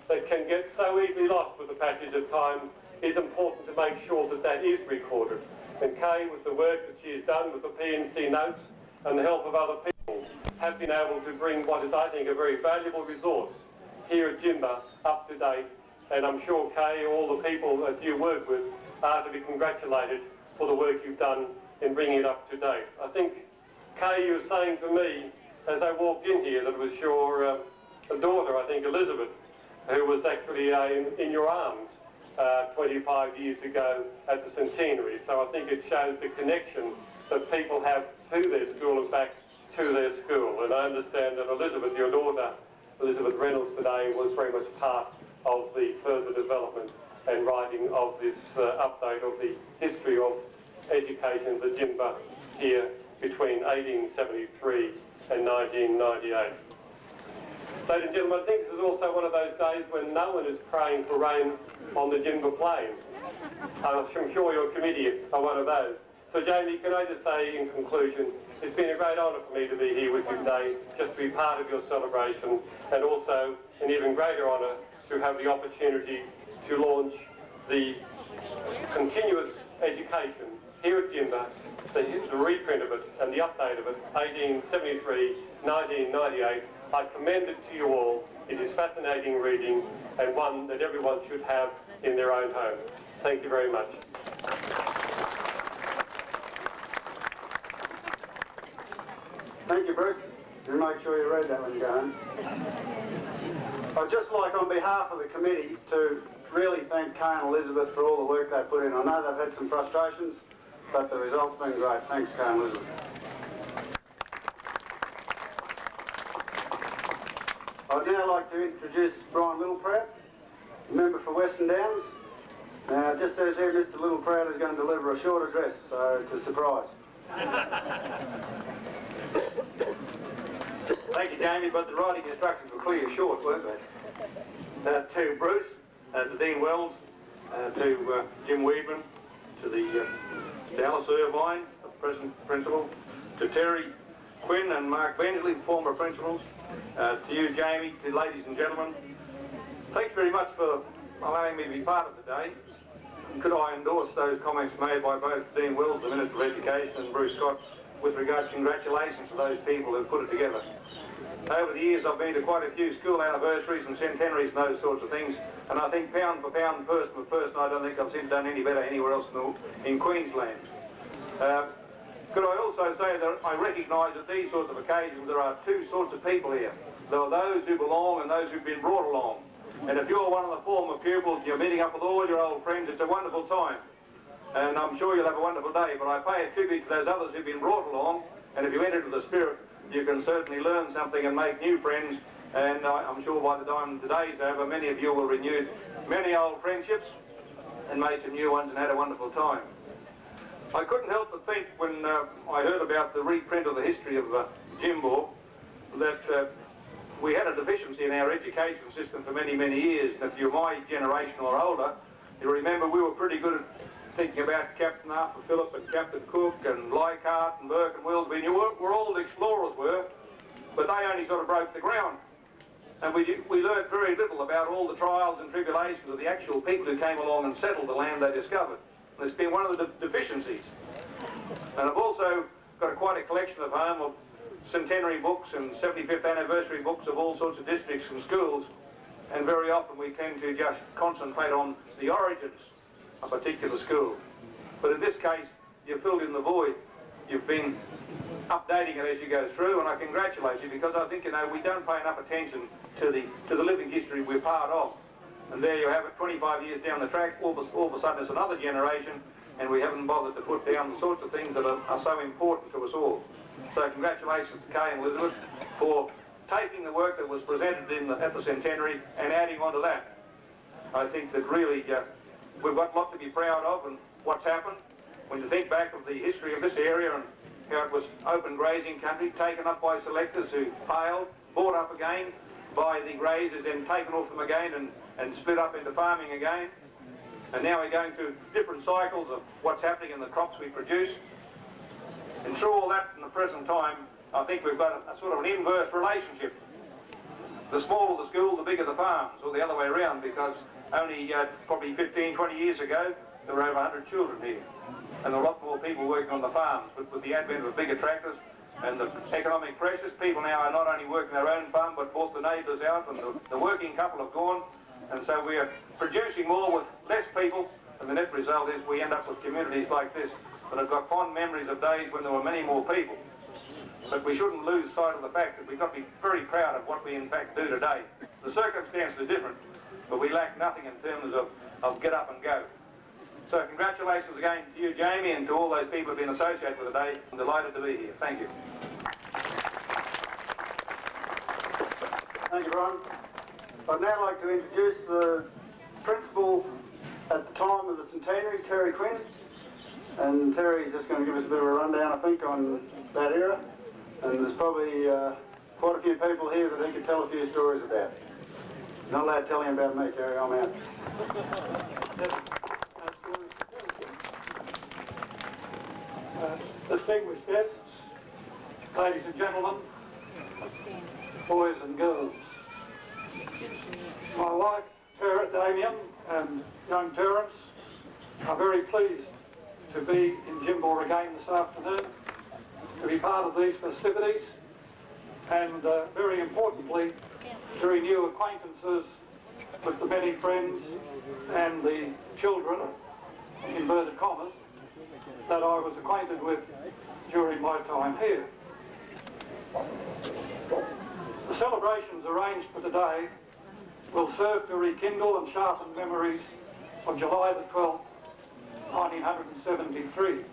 that can get so easily lost with the passage of time is important to make sure that that is recorded. And Kay, with the work that she has done with the PNC notes and the help of other people, have been able to bring what is, I think, a very valuable resource here at Jimbour up to date. And I'm sure, Kay, all the people that you work with are to be congratulated for the work you've done in bringing it up to date. I think, Kay, you were saying to me as I walked in here that it was your daughter, I think, Elizabeth, who was actually in your arms 25 years ago at the centenary. So I think it shows the connection that people have to their school and back to their school. And I understand that Elizabeth, your daughter, Elizabeth Reynolds today, was very much part of the further development and writing of this update of the history of education at Jimbour here between 1873 and 1998. Ladies and gentlemen, I think this is also one of those days when no one is praying for rain on the Jimbour plain. I'm sure your committee are one of those. So Jamie, can I just say in conclusion, it's been a great honour for me to be here with you today, just to be part of your celebration, and also an even greater honour to have the opportunity to launch the continuous education here at Jimbour, the reprint of it and the update of it, 1873, 1998. I commend it to you all. It is fascinating reading, and one that everyone should have in their own home. Thank you very much. Thank you, Bruce. Do make sure you read that when you go home. I'd just like, on behalf of the committee, to really thank Kay and Elizabeth for all the work they put in. I know they've had some frustrations, but the result's been great. Thanks, Kay and Elizabeth. I'd now like to introduce Brian Littleproud, member for Western Downs. Now, it just says here Mr. Littleproud is going to deliver a short address, so it's a surprise. Thank you, Jamie, but the writing instructions were clearly short, weren't they? To Bruce, to Dean Wells, to Jim Weedman, to the Dallas Irvine, the present principal, to Terry Quinn and Mark Bensley, former principals, To you, Jamie, to ladies and gentlemen, thanks very much for allowing me to be part of the day. Could I endorse those comments made by both Dean Wells, the Minister of Education, and Bruce Scott with regard to congratulations to those people who put it together. Over the years I've been to quite a few school anniversaries and centenaries and those sorts of things, and I think pound for pound, person for person, I don't think I've seen done any better anywhere else in Queensland. Could I also say that I recognise at these sorts of occasions there are two sorts of people here. There are those who belong and those who've been brought along. And if you're one of the former pupils, you're meeting up with all your old friends, it's a wonderful time. And I'm sure you'll have a wonderful day, but I pay a tribute to those others who've been brought along, and if you enter into the spirit, you can certainly learn something and make new friends, and I'm sure by the time today's over, many of you will renew many old friendships and made some new ones and had a wonderful time. I couldn't help but think when I heard about the reprint of the history of Jimbour that we had a deficiency in our education system for many, many years. And if you're my generation or older, you remember we were pretty good at thinking about Captain Arthur Phillip and Captain Cook and Leichhardt and Burke and Wills. We were all the explorers were, but they only sort of broke the ground. And we learned very little about all the trials and tribulations of the actual people who came along and settled the land they discovered. And it's been one of the deficiencies. And I've also got quite a collection at home of centenary books and 75th anniversary books of all sorts of districts and schools, and very often we tend to just concentrate on the origins of a particular school. But in this case, you've filled in the void. You've been updating it as you go through, and I congratulate you, because I think, you know, we don't pay enough attention to the living history we're part of. And there you have it, 25 years down the track, all of a sudden it's another generation, and we haven't bothered to put down the sorts of things that are so important to us all. So congratulations to Kay and Elizabeth for taking the work that was presented at the centenary and adding on to that. I think that really we've got a lot to be proud of and what's happened. When you think back of the history of this area and how it was open grazing country, taken up by selectors who failed, bought up again by the grazers, then taken off them again and split up into farming again. And now we're going through different cycles of what's happening in the crops we produce. And through all that in the present time, I think we've got a sort of an inverse relationship. The smaller the school, the bigger the farms, or the other way around, because only probably 15, 20 years ago, there were over 100 children here. And a lot more people working on the farms. But with the advent of bigger tractors and the economic pressures, people now are not only working their own farm, but bought the neighbours out, and the working couple have gone. And so we are producing more with less people, and the net result is we end up with communities like this. But I've got fond memories of days when there were many more people. But we shouldn't lose sight of the fact that we've got to be very proud of what we in fact do today. The circumstances are different, but we lack nothing in terms of get up and go. So congratulations again to you, Jamie, and to all those people who have been associated with the day. I'm delighted to be here. Thank you. Thank you, Brian. I'd now like to introduce the principal at the time of the centenary, Terry Quinn. And Terry's just going to give us a bit of a rundown, I think, on that era. And there's probably quite a few people here that he could tell a few stories about. Not allowed to tell him about me, Terry, I'm out. Distinguished guests, ladies and gentlemen, boys and girls. My wife, Damien, and young Terence are very pleased to be in Jimbour again this afternoon, to be part of these festivities, and very importantly, to renew acquaintances with the many friends and the children, inverted commas, that I was acquainted with during my time here. The celebrations arranged for today will serve to rekindle and sharpen memories of July the 12th, 1973,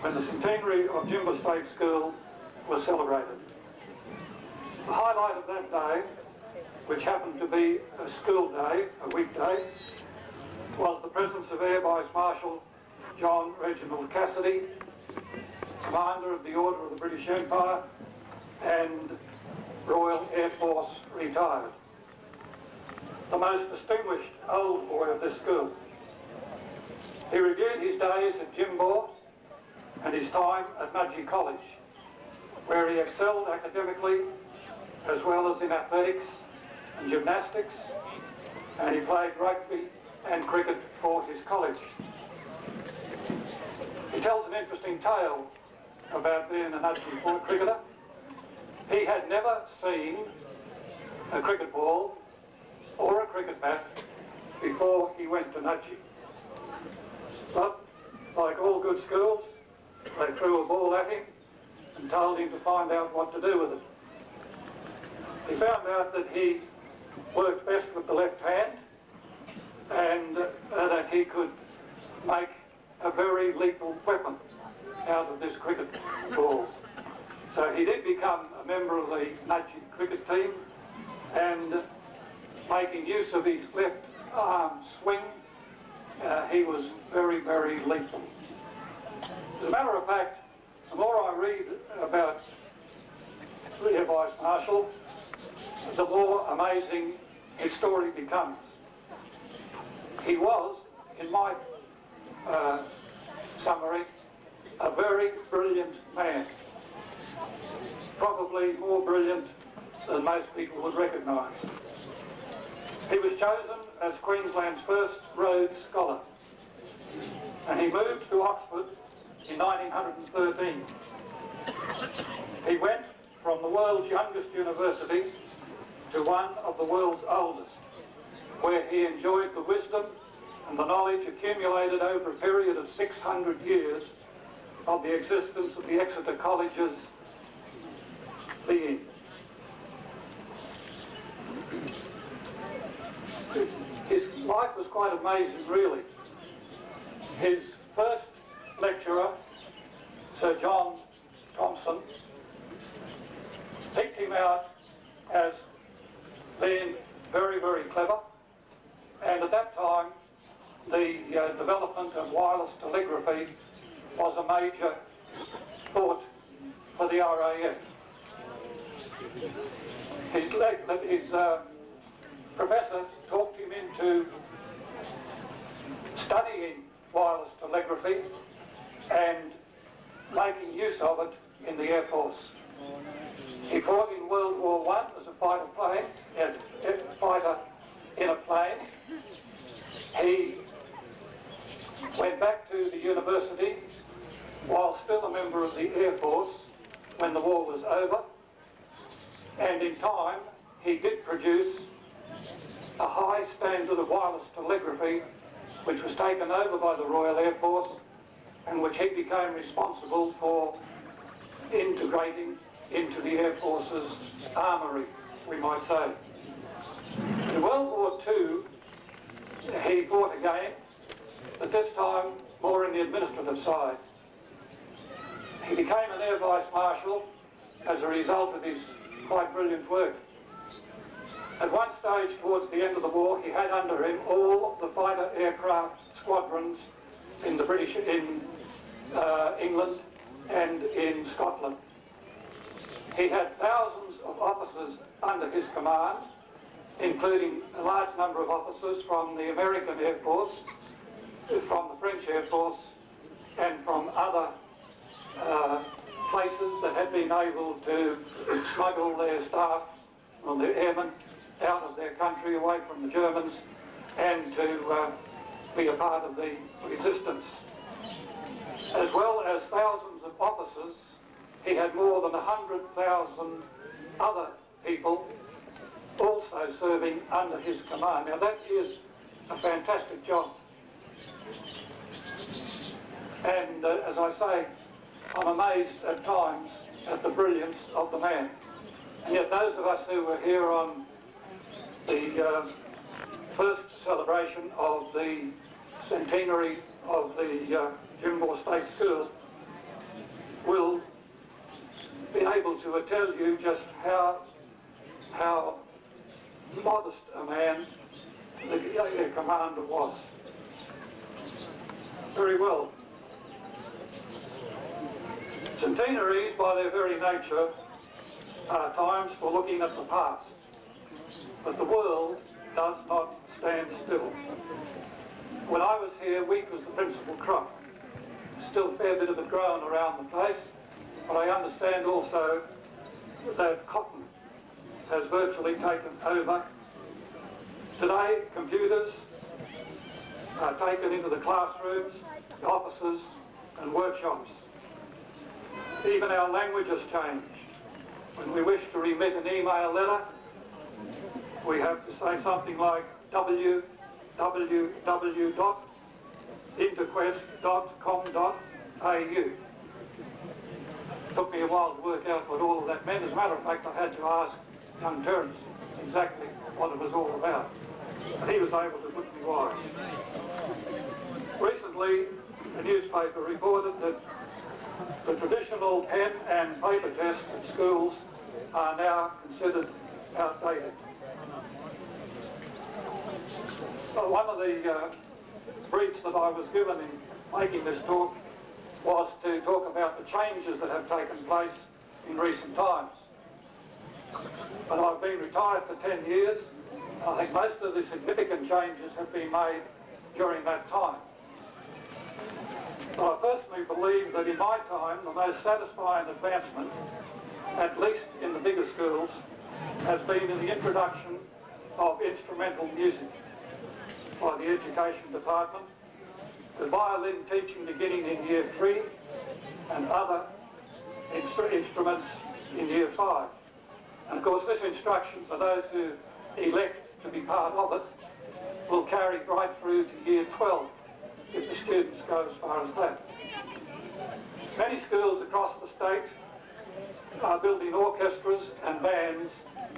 when the centenary of Jimbour State School was celebrated. The highlight of that day, which happened to be a school day, a weekday, was the presence of Air Vice Marshal John Reginald Cassidy, Commander of the Order of the British Empire and Royal Air Force retired. The most distinguished old boy of this school. He reviewed his days at Jimbour and his time at Mudgee College, where he excelled academically as well as in athletics and gymnastics, and he played rugby and cricket for his college. He tells an interesting tale about being a Nudgee cricketer. He had never seen a cricket ball or a cricket bat before he went to Nudgee. But, like all good schools, they threw a ball at him and told him to find out what to do with it. He found out that he worked best with the left hand and that he could make a very lethal weapon out of this cricket ball. So he did become a member of the Nudgee cricket team, and making use of his left arm swing, he was very, very lethal. As a matter of fact, the more I read about the Air Vice Marshal, the more amazing his story becomes. He was, in my summary, a very brilliant man. Probably more brilliant than most people would recognise. He was chosen as Queensland's first Rhodes Scholar, and he moved to Oxford in 1913. He went from the world's youngest university to one of the world's oldest, where he enjoyed the wisdom and the knowledge accumulated over a period of 600 years of the existence of the Exeter College's being. His life was quite amazing, really. His first lecturer, Sir John Thompson, picked him out as being very, very clever, and at that time the development of wireless telegraphy was a major thought for the RAF. His professor talked him into studying wireless telegraphy and making use of it in the Air Force. He fought in World War I as a fighter in a plane. He went back to the university while still a member of the Air Force when the war was over, and in time he did produce a high standard of wireless telegraphy which was taken over by the Royal Air Force and which he became responsible for integrating into the Air Force's armoury, we might say. In World War II, he fought again, but this time more in the administrative side. He became an Air Vice Marshal as a result of his quite brilliant work. At one stage towards the end of the war, he had under him all the fighter aircraft squadrons in the British, in England and in Scotland. He had thousands of officers under his command, including a large number of officers from the American Air Force, from the French Air Force, and from other places that had been able to smuggle their staff or their airmen out of their country away from the Germans and to be a part of the resistance. As well as thousands of officers, he had more than 100,000 other people also serving under his command. Now that is a fantastic job. And as I say, I'm amazed at times at the brilliance of the man. And yet those of us who were here on the first celebration of the centenary of the Jimbour State School will be able to tell you just how modest a man the commander was. Very well. Centenaries, by their very nature, are times for looking at the past. But the world does not stand still. When I was here, wheat was the principal crop. Still a fair bit of it grown around the place, but I understand also that cotton has virtually taken over. Today, computers are taken into the classrooms, the offices and workshops. Even our language has changed. When we wish to remit an email letter, we have to say something like www.interquest.com.au. Took me a while to work out what all of that meant. As a matter of fact, I had to ask young Terence exactly what it was all about. And he was able to put me wise. Recently, a newspaper reported that the traditional pen and paper tests at schools are now considered outdated. Well, one of the briefs that I was given in making this talk was to talk about the changes that have taken place in recent times. But I've been retired for 10 years. I think most of the significant changes have been made during that time. But I personally believe that in my time, the most satisfying advancement, at least in the bigger schools, has been in the introduction of instrumental music by the Education Department, the violin teaching beginning in Year 3 and other instruments in Year 5. And of course this instruction, for those who elect to be part of it, will carry right through to Year 12 if the students go as far as that. Many schools across the state are building orchestras and bands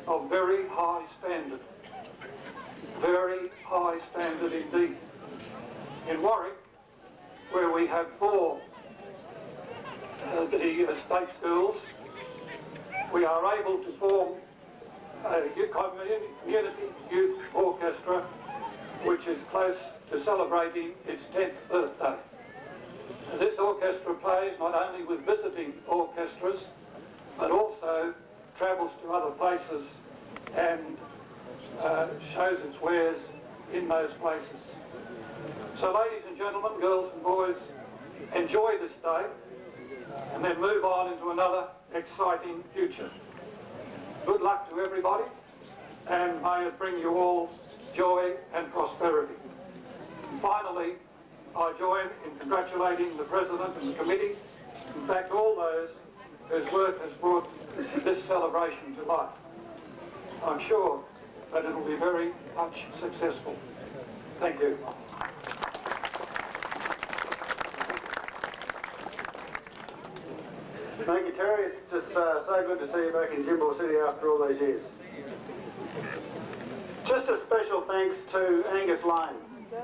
of very high standard. Very high standard indeed. In Warwick, where we have 4 the state schools, we are able to form a community youth orchestra which is close to celebrating its 10th birthday. This orchestra plays not only with visiting orchestras but also travels to other places and shows its wares in those places. So ladies and gentlemen, girls and boys, enjoy this day and then move on into another exciting future. Good luck to everybody and may it bring you all joy and prosperity. And finally, I join in congratulating the President and the Committee, in fact all those whose work has brought this celebration to life. I'm sure that it will be very much successful. Thank you. Thank you, Terry. It's just so good to see you back in Jimbour City after all these years. Just a special thanks to Angus Lane.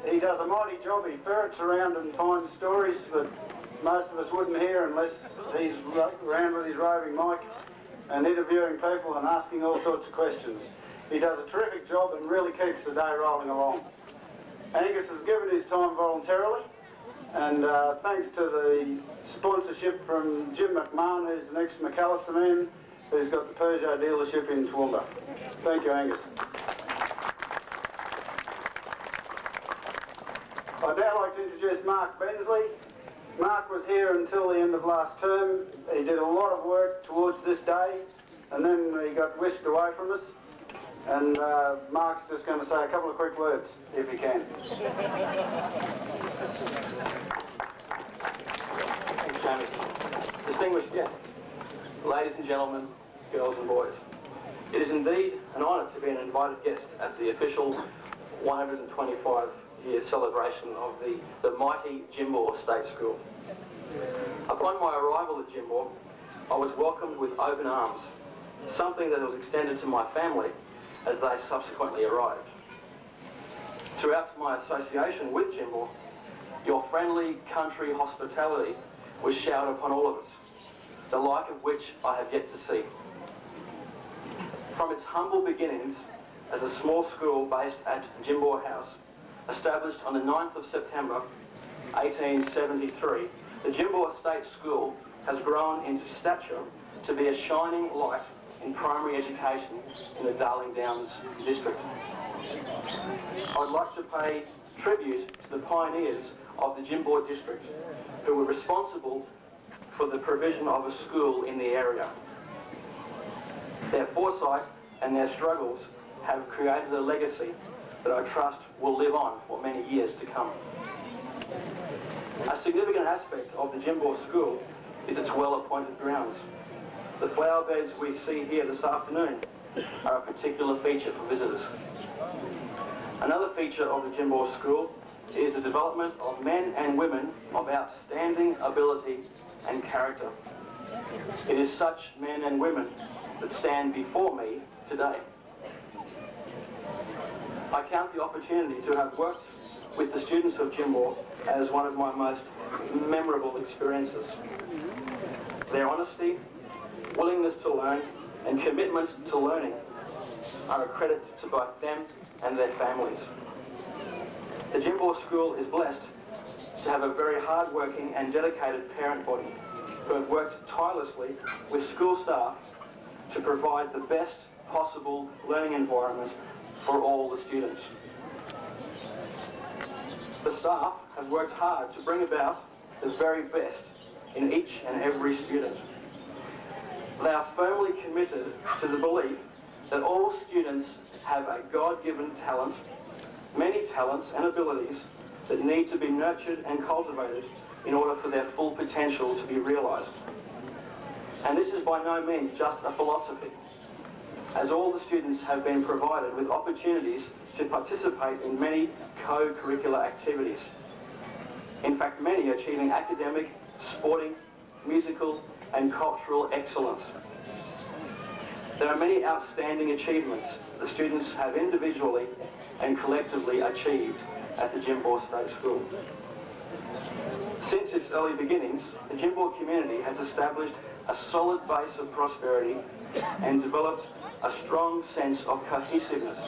He does a mighty job. He ferrets around and finds stories that most of us wouldn't hear unless he's around with his roving mic and interviewing people and asking all sorts of questions. He does a terrific job and really keeps the day rolling along. Angus has given his time voluntarily, and thanks to the sponsorship from Jim McMahon, who's the next McAllister man, who's got the Peugeot dealership in Toowoomba. Thank you, Angus. I'd now like to introduce Mark Bensley. Mark was here until the end of last term. He did a lot of work towards this day, and then he got whisked away from us. And Mark's just going to say a couple of quick words, if he can. Thanks, Jamie. Distinguished guests, ladies and gentlemen, girls and boys. It is indeed an honour to be an invited guest at the official 125-year celebration of the mighty Jimbour State School. Upon my arrival at Jimbour, I was welcomed with open arms, something that was extended to my family as they subsequently arrived. Throughout my association with Jimbour, your friendly country hospitality was showered upon all of us, the like of which I have yet to see. From its humble beginnings as a small school based at Jimbour House, established on the 9th of September 1873, the Jimbour State School has grown into stature to be a shining light in primary education in the Darling Downs district. I'd like to pay tribute to the pioneers of the Jimbour district who were responsible for the provision of a school in the area. Their foresight and their struggles have created a legacy that I trust will live on for many years to come. A significant aspect of the Jimbour School is its well-appointed grounds. The flower beds we see here this afternoon are a particular feature for visitors. Another feature of the Jimbour School is the development of men and women of outstanding ability and character. It is such men and women that stand before me today. I count the opportunity to have worked with the students of Jimbour as one of my most memorable experiences. Their honesty, willingness to learn, and commitment to learning are a credit to both them and their families. The Jimbour School is blessed to have a very hard-working and dedicated parent body who have worked tirelessly with school staff to provide the best possible learning environment for all the students. The staff have worked hard to bring about the very best in each and every student. They are firmly committed to the belief that all students have a God-given talent, many talents and abilities that need to be nurtured and cultivated in order for their full potential to be realised. And this is by no means just a philosophy, as all the students have been provided with opportunities to participate in many co-curricular activities. In fact, many achieving academic, sporting, musical and cultural excellence. There are many outstanding achievements the students have individually and collectively achieved at the Jimbour State School. Since its early beginnings, the Jimbour Community has established a solid base of prosperity and developed a strong sense of cohesiveness,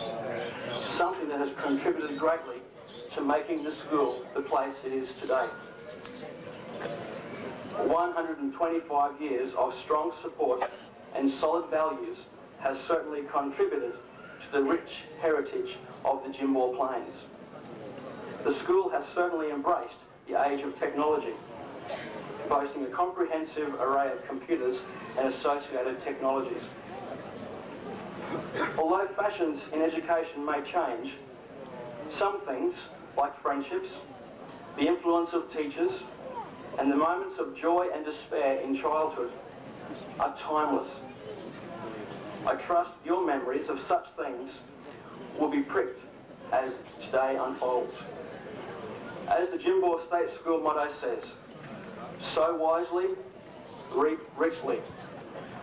something that has contributed greatly to making the school the place it is today. 125 years of strong support and solid values has certainly contributed to the rich heritage of the Jimbour Plains. The school has certainly embraced the age of technology, boasting a comprehensive array of computers and associated technologies. Although fashions in education may change, some things, like friendships, the influence of teachers, and the moments of joy and despair in childhood are timeless. I trust your memories of such things will be pricked as today unfolds. As the Jimbour State School motto says, sow wisely, reap richly.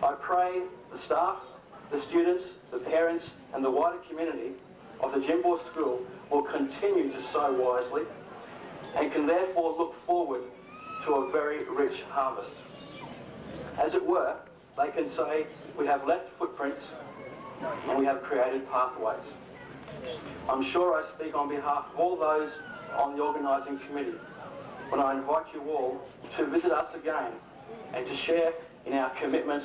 I pray the staff, the students, the parents and the wider community of the Jimbour School will continue to sow wisely and can therefore look forward to a very rich harvest. As it were, they can say, we have left footprints and we have created pathways. I'm sure I speak on behalf of all those on the organising committee when I invite you all to visit us again and to share in our commitment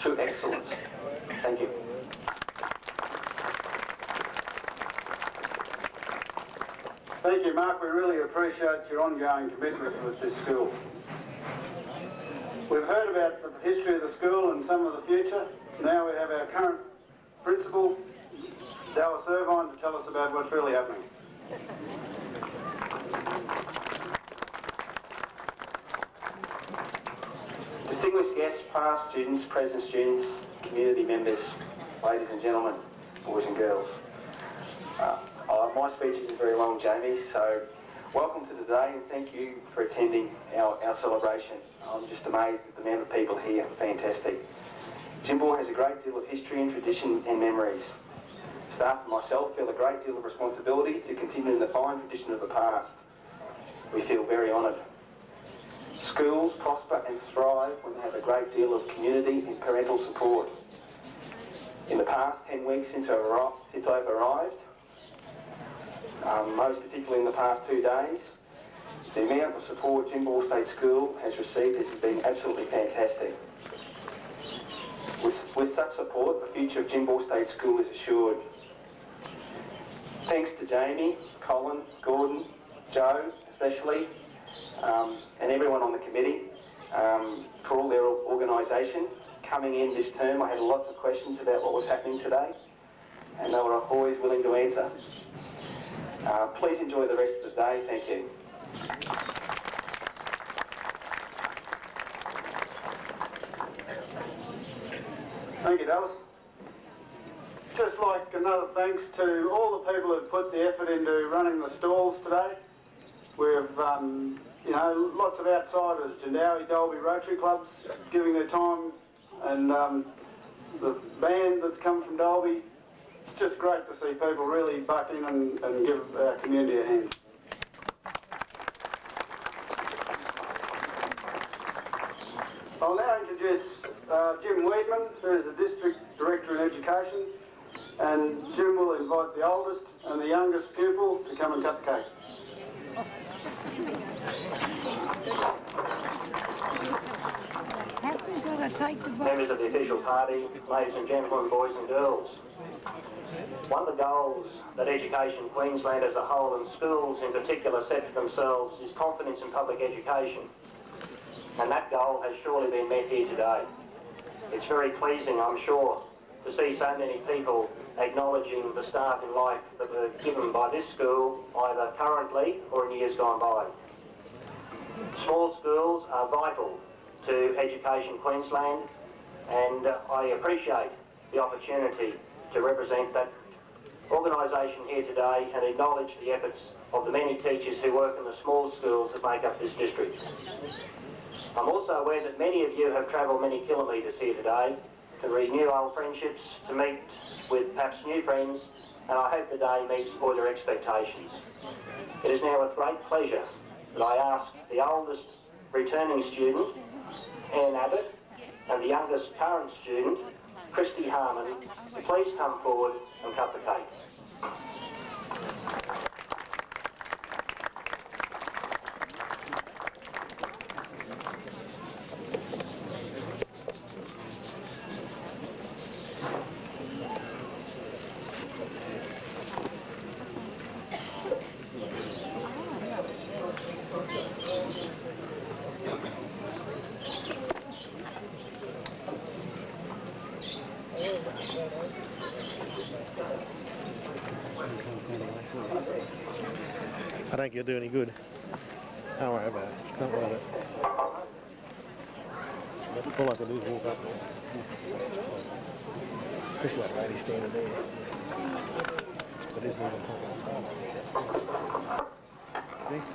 to excellence. Thank you. Thank you, Mark. We really appreciate your ongoing commitment with this school. We've heard about the history of the school and some of the future. Now we have our current principal, Dallas Irvine, to tell us about what's really happening. Distinguished guests, past students, present students, community members, ladies and gentlemen, boys and girls. My speech isn't very long, Jamie, so welcome to today and thank you for attending our celebration. I'm just amazed at the amount of people here, fantastic. Jimbour has a great deal of history and tradition and memories. Staff and myself feel a great deal of responsibility to continue in the fine tradition of the past. We feel very honoured. Schools prosper and thrive when they have a great deal of community and parental support. In the past 10 weeks since I've arrived, most particularly in the past 2 days, the amount of support Jimbour State School has received has been absolutely fantastic. With such support, the future of Jimbour State School is assured. Thanks to Jamie, Colin, Gordon, Joe especially, and everyone on the committee for all their organisation, coming in this term, I had lots of questions about what was happening today, and they were always willing to answer. Please enjoy the rest of the day. Thank you. Thank you, Dallas. Just like another thanks to all the people who've put the effort into running the stalls today. We've, you know, lots of outsiders, Jandowie, Dalby, Rotary clubs giving their time, and the band that's come from Dalby. It's just great to see people really buck in and give our community a hand. I'll now introduce Jim Weedman, who is the District Director in Education, and Jim will invite the oldest and the youngest pupil to come and cut the cake. Members of the official party, ladies and gentlemen, boys and girls. One of the goals that Education Queensland as a whole and schools in particular set for themselves is confidence in public education. And that goal has surely been met here today. It's very pleasing, I'm sure, to see so many people acknowledging the start in life that were given by this school, either currently or in years gone by. Small schools are vital to Education Queensland, and I appreciate the opportunity to represent that organisation here today and acknowledge the efforts of the many teachers who work in the small schools that make up this district. I'm also aware that many of you have travelled many kilometres here today to renew old friendships, to meet with perhaps new friends, and I hope the day meets all your expectations. It is now with great pleasure that I ask the oldest returning student, Anne Abbott, and the youngest current student, Christy Harmon, to please come forward and cut the cake. I don't think you'll do any good. Don't worry about it. Don't worry about it. All I can do is walk up there. Especially that lady standing there. That isn't even talking about father. These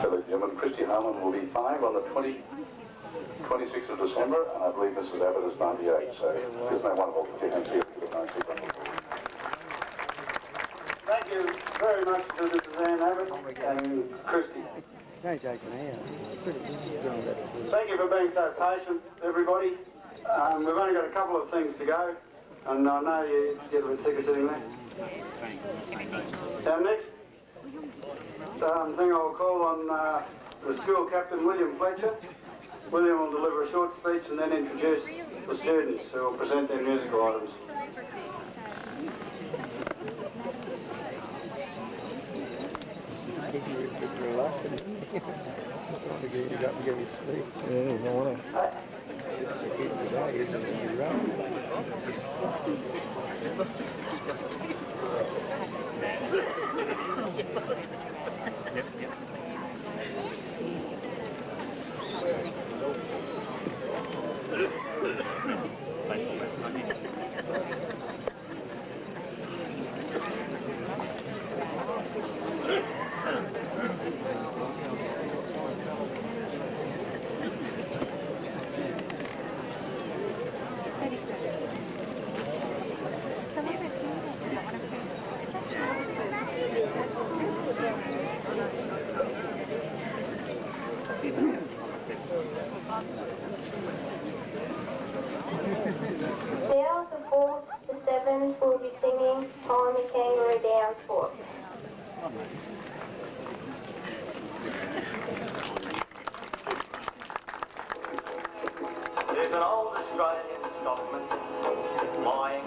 So ladies and gentlemen, Christy Harmon will be 5 on the 26th of December, and I believe Mrs. Abbott is 98, so isn't that wonderful? Put your hands here. Thank you very much to Mrs. Anne Abbott and Christy. Thank you for being so patient, everybody. We've only got a couple of things to go, and I know you get a bit sick of sitting there. Our next thing I'll call on the school captain, William Fletcher. William will deliver a short speech and then introduce the students who will present their musical items. Now the fourths, the sevens will be singing Time and Kangaroo Down for us. escarpment, flying,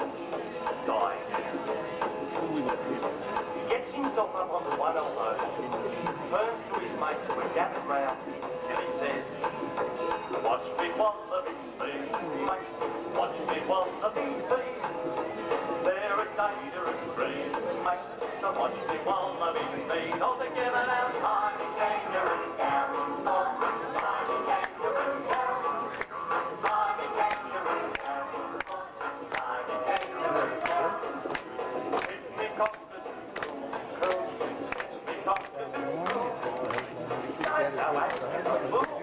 dying. He gets himself up on the one elbow, turns to his mates who are gathered round, and he says, "Watch me wallaby feed, mate, watch me wallaby feed. They're a dangerous breed, mate, so watch me wallaby feed. All together now, tiny kangaroo down, tiny kangaroo down, tiny kangaroo down, tiny kangaroo down. Hit me cock-a-doodle, hit me cock-a-doodle. I know I can a fool,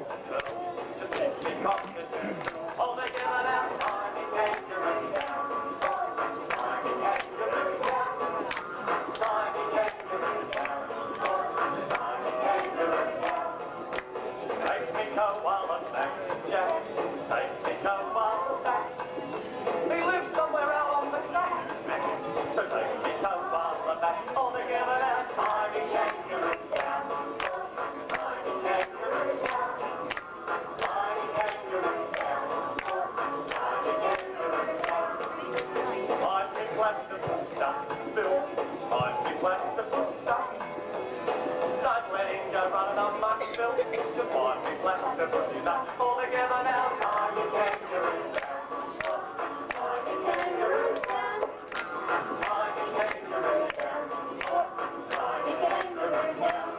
just hit me cock-a-doodle. All together now, tiny kangaroo down, tiny kangaroo down, tiny kangaroo down, tiny kangaroo down. Take me koala back, Jack, take me koala back. He lives somewhere out on the track, so take me koala back. All together now, tiny kangaroo down, tiny kangaroo down, tiny kangaroo down, tiny kangaroo down. I've been glad to put stuff, Bill, I've been glad to put stuff. Don't let him go running on my bill, just find me glad to put stuff. All together now, tiny kangaroo down, tiny kangaroo down, tiny kangaroo down, tiny kangaroo down.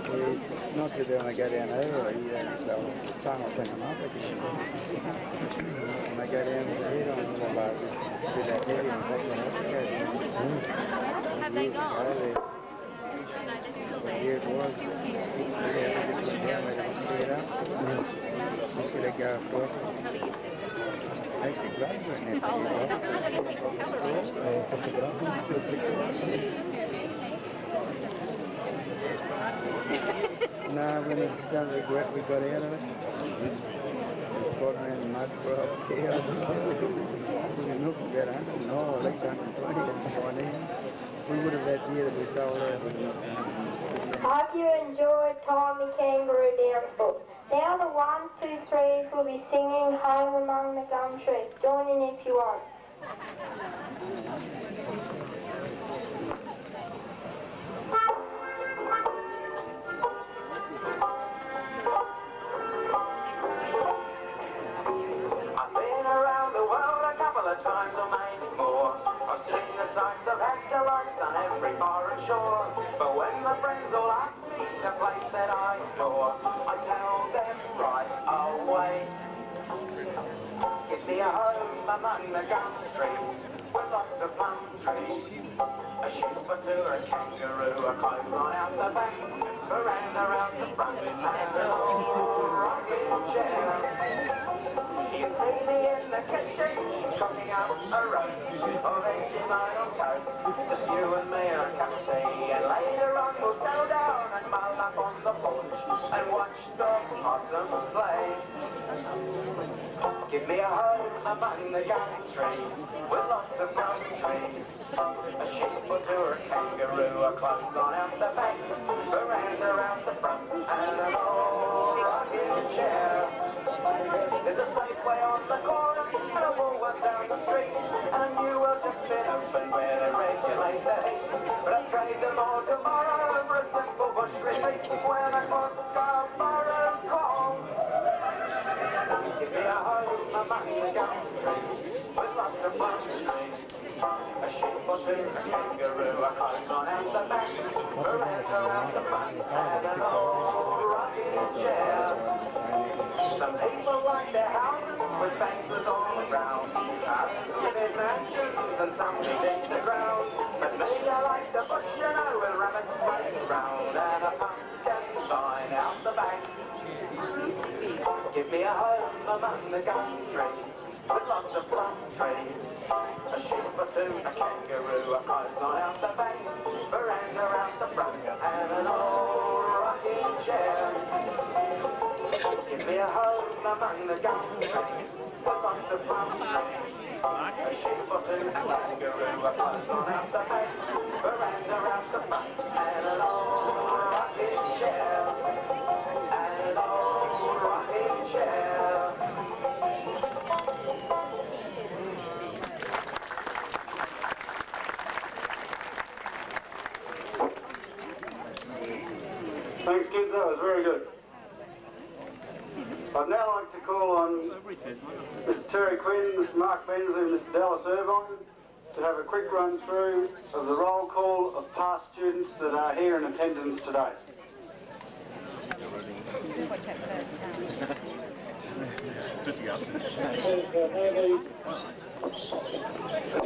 It's not to be when I go down over either, so the sun will bring them up again. When I go down with the head on, the bar just do that heavy and pop them up again. Have they gone? No, they're still there. here it was. Yeah, just went down with it, cleared up. Just going to go across it. I'll tell her you said something. Actually, great right now. Told her. I don't think you can tell No, we don't regret we got out of it. We fought around the mud for a cow. We looked about 100, no, at least 120 and 20. We would have that year that we sold out. Hope you enjoyed Timey Kangaroo Dance Book. Now the 1s, 2s, 3s will be singing Home Among the Gum Trees. Join in if you want. I've been around the world a couple of times or maybe more. I've seen the sights, I've had the lights on every foreign shore. But when my friends all ask me the place that I adore, I tell home among the gum trees with lots of plum trees. A sheep or two, a kangaroo, a clothesline out the back, veranda around the front, and an old rocking chair. You see me in the kitchen, cooking up a roast of Vegemite toast. Just you and me and a cup of tea, and later on we'll settle down and mull up on the porch and watch the possums play. Give me a home among the gum trees with lots of gum trees. A sheep or two, a kangaroo, a clothesline out the back, veranda out the front, and an old rocking chair. There's a Safeway on the corner and a Woolworths down the street, and a new well just been opened where they regulate the heat. But I'd trade them all tomorrow for a simple bush retreat where the car borrows call. Give me a home among the gum trees with lots of plum trees. A sheep or two, a kangaroo, a clothesline out the back, veranda out the front, and an old rocking chair. Some people like their houses with fences all around, others live in mansions and some live in the ground. But me, I like the bush, you know, with rabbits running round and a pumpkin vine out the back. Give me a home among the gum trees with lots of plum trees. A sheep or two, a kangaroo, a clothesline out the back, veranda out the front, and an old rocking chair. Give me a home among the gum trees with lots of plum trees. A sheep or two, a kangaroo, a clothesline out the back, veranda out the front, and an old rocking chair. And an old rocking chair. Thanks, kids. That was very good. I'd now like to call on Mr. Terry Quinn, Mr. Mark Bensley and Mr. Dallas Irvine to have a quick run through of the roll call of past students that are here in attendance today.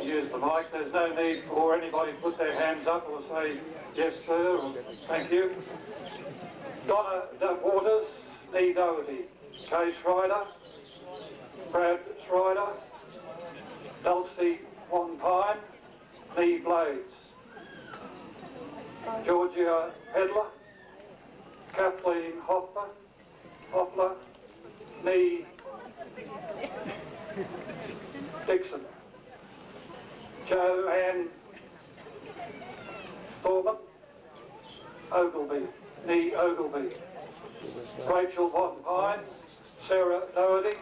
Use the mic. There's no need for anybody to put their hands up or say yes sir or thank you. Donna Waters, Nee Doherty, Kay Schreider, Brad Schreider, Dulcie Von Pine, Nee Blades, Georgia Pedler, Kathleen Hoffler, Nee Dixon, Joanne Thorman, Ogilvy, Nee Ogilvy, Rachel Von Pine, Sarah Doherty,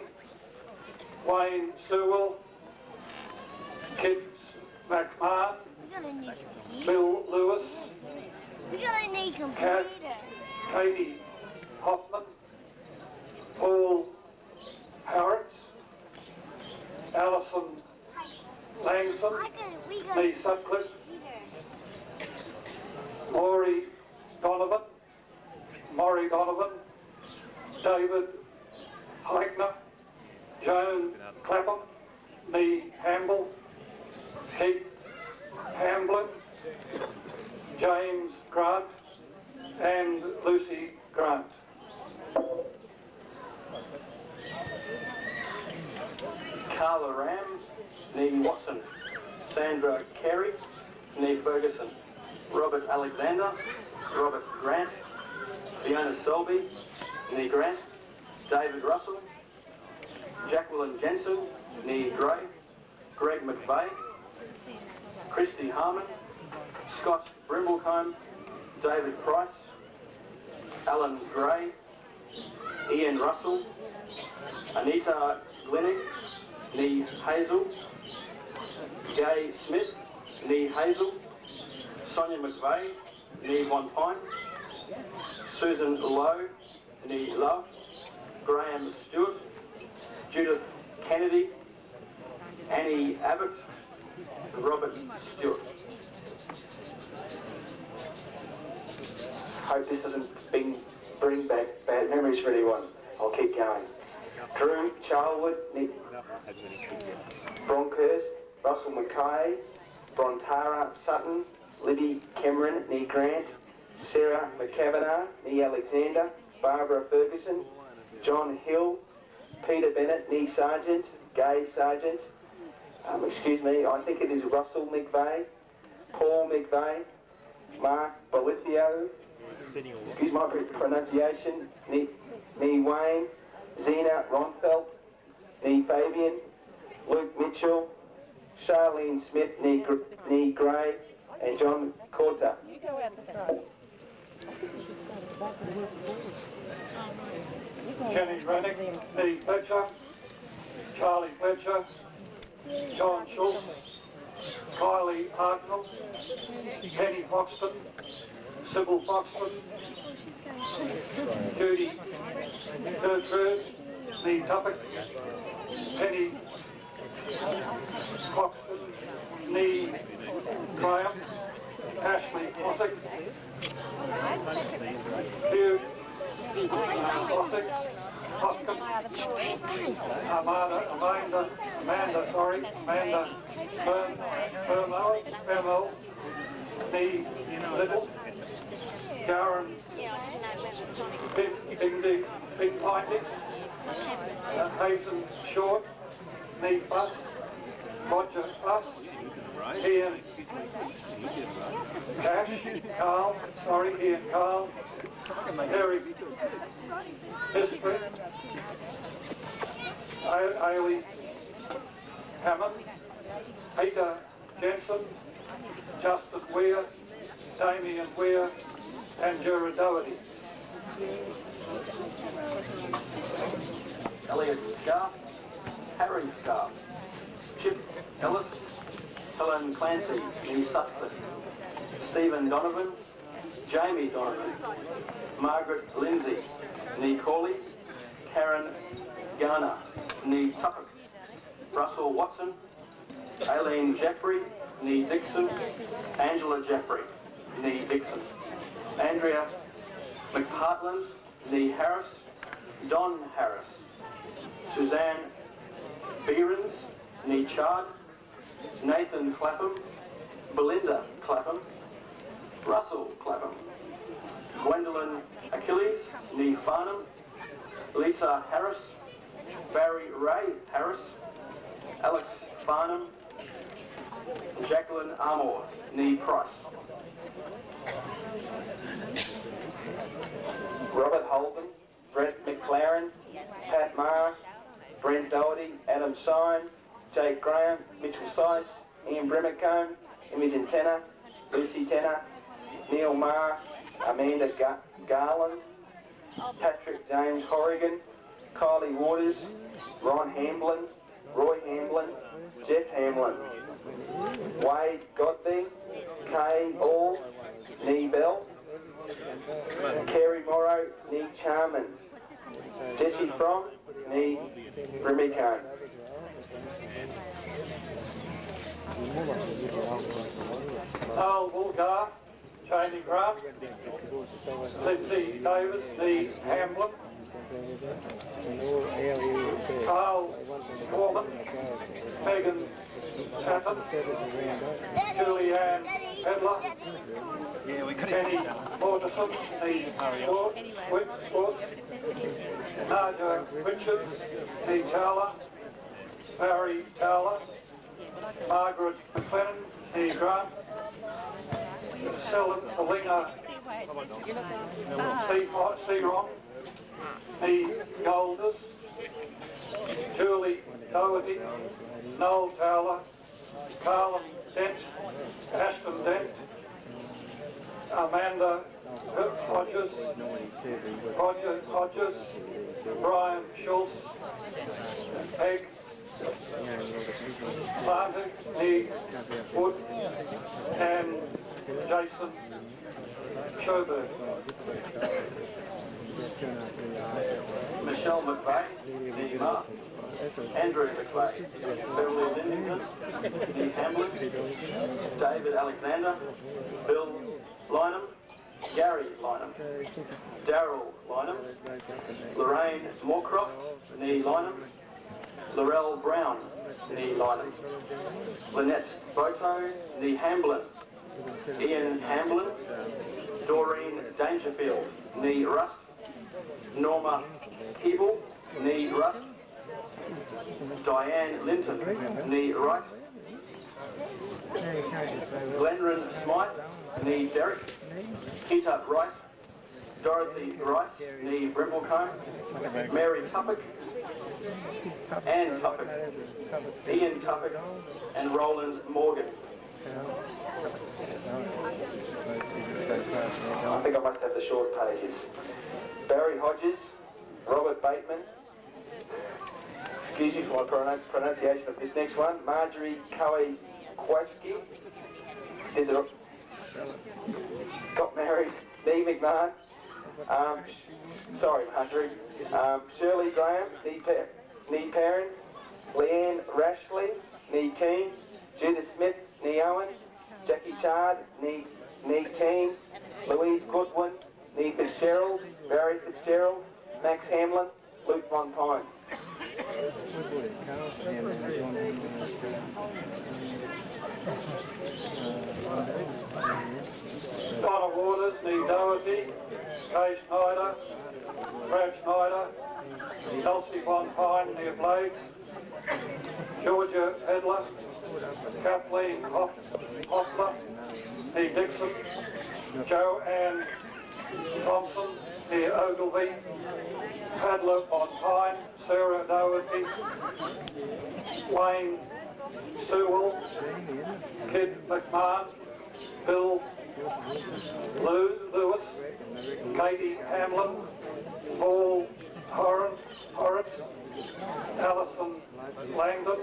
Wayne Sewell, Kit McMahon, Bill Lewis, Katie Hoffman, Paul Harris, Alison Langson, Nee Sutcliffe, Maury Donovan, David Heichner, Joan Clapham, Nee Hamble, Keith Hamblin, James Grant, and Lucy Grant. Carla Ram, Nee Watson, Sandra Carey, Nee Ferguson, Robert Alexander, Robert Grant, Fiona Selby, Nee Grant, David Russell, Jacqueline Jensen, Nee Gray, Greg McVeigh, Christy Harmon, Scott Brimblecombe, David Price, Alan Gray, Ian Russell, Anita Glenning, Nee Hazel, Gay Smith, Nee Hazel, Sonia McVeigh, Nee Von Pine, Susan Lowe, Nee Love, Graham Stewart, Judith Kennedy, Annie Abbott, Robert Stewart. Hope this doesn't bring back bad memories for anyone. I'll keep going. Drew Charlwood, Nick Bronkhurst, Russell Mackay, Brontara Sutton, Libby Cameron, Nee Grant, Sarah McCavanagh, Nee Alexander, Barbara Ferguson, John Hill, Peter Bennett, Nee Sargent, Gay Sargent, excuse me, I think it is Russell McVeigh, Paul McVeigh, Mark Bolithio, excuse my pronunciation, Nee Wayne, Zena Ronfeld, Nee Fabian, Luke Mitchell, Charlene Smith, Nee Gray, and John Corter. Kenny Rennick, Nee Fletcher, Charlie Fletcher, John Schultz, Kylie Hartnell, Kenny Foxton, Sybil Foxton, Judy Gertrude, Nee Tuppick, Penny Foxton, Nee Graham, Ashley Fossick, Hugh Fossick, Hoskins, Amanda Fermo, Nee Little, Karen Big Piney, Hazen Short, Nee Fuss, Roger Fuss, Ian Cash, Ian Carl, Terry History, Ailey Hammond, Peter Jensen, Justin Weir, Damien Weir, and Gerard Doherty. Elliot Scarf, Harry Scarf, Chip Ellis, Helen Clancy, Nee Sutcliffe, Stephen Donovan, Jamie Donovan, Margaret Lindsay, Nee Corley, Karen Garner, Nee Tucker, Russell Watson, Aileen Jeffrey, Nee Dixon, Angela Jeffrey, Nee Dixon, Andrea McPartland, Nee Harris, Don Harris, Suzanne Behrens, Nee Chard, Nathan Clapham, Belinda Clapham, Russell Clapham, Gwendolyn Achilles, Nee Farnham, Lisa Harris, Barry Ray Harris, Alex Farnham, Jacqueline Armour, Nee Price. Robert Holden, Brett McLaren, Pat Maher, Brent Doherty, Adam Syme, Jake Graham, Mitchell Sice, Ian Brimacombe, Imogen Tenner, Lucy Tenner, Neil Maher, Amanda Garland, Patrick James Horrigan, Kylie Waters, Ron Hamblin, Roy Hamblin, Jeff Hamlin, Wade Godby, Kay All, Nee Bell, Kerry Morrow, Nee Charman, Jesse From, Nee Brimacombe. Al Woolgar, Jamie Grant, Lindsay Davis, Nee Hamlin, Carl Norman, Megan Tatton, Julianne Pedler, Penny Mortensen, Nee Sport, Naja Richards, Nee Towler, Barry Towler, Margaret McLennan, Nee Grant, Selina Searon, Nee Golders, Julie Doherty, Noel Towler, Carlin Dent, Ashton Dent, Amanda Hodges, Roger Hodges, Brian Schultz, Peg Martin, Nee Wood, and Jason Schoberg. Michelle McVeigh, Nee Mark, Andrew McVeigh, Beverly Lindington, Nee Hamlin, David Alexander, Bill Lynham, Gary Lynham, Daryl Lynham, Lorraine Moorcroft, nee Lynham, Laurel Brown, nee Lynham, Lynette Boto, nee Hamblin, Ian Hamblin, Doreen Dangerfield, nee Rust, Norma Hebel, nee Rust, Diane Linton, nee Wright, Glenryn Smythe, nee Derek, Peter Rice, Dorothy Rice, nee Brimblecombe, Mary Tuppick, Anne Tuppick, Ian Tuppick, and Roland Morgan. I think I must have the short pages. Barry Hodges, Robert Bateman, excuse me for my pronunciation of this next one, Marjorie Coe-Kwaski, got married, Nee McMahon, sorry Marjorie, Shirley Graham, Nee Perrin, Leanne Rashley, Nee Keane, Judith Smith, Nee Owen, Jackie Chard, Nee Keane, Louise Goodwin, Nee Fitzgerald, Barry Fitzgerald, Max Hamlin, Luke Von Pine. Connor Waters, Nee Doherty, Kay Schneider, Brad Schneider, Elsie Von Pine, near Blades, Georgia Pedler, Kathleen Hoffler, Nee Dixon, Joanne Thompson, near Ogilvie, Padler Von Pine, Sarah Doherty, Wayne Sewell, Kid McMahon, Bill Lewis, Katie Hamlin, Paul Horrocks, Alison Langdon,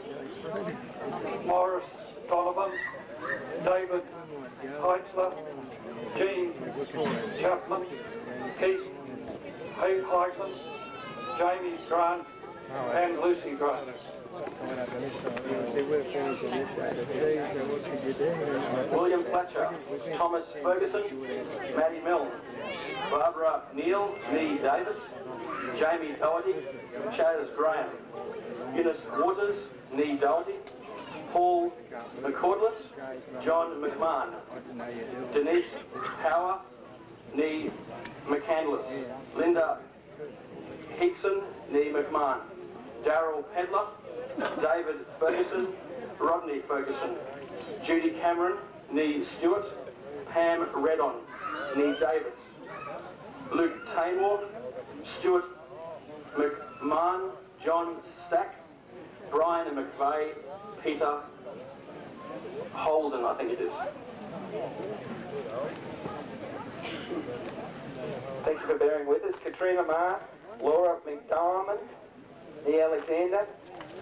Morris Donovan, David Heitzler, Jean Chapman, Keith Heitman, Jamie Grant, and Lucy Grant. William Fletcher, Thomas Ferguson, Maddie Milne, Barbara Neal, Nee Davis, Jamie Doherty, Chaz Graham, Eunice Waters, Nee Doherty, Paul McCordless, John McMahon, Denise Power, Nee McCandless, Linda Hickson, Nee McMahon, Darryl Pedler, David Ferguson, Rodney Ferguson, Judy Cameron, Nee Stewart, Pam Redon, Nee Davis, Luke Taymor, Stuart McMahon, John Stack, Brian McVeigh, Peter Holden, I think it is. Thanks for bearing with us. Katrina Marr, Laura McDormand, Nee Alexander,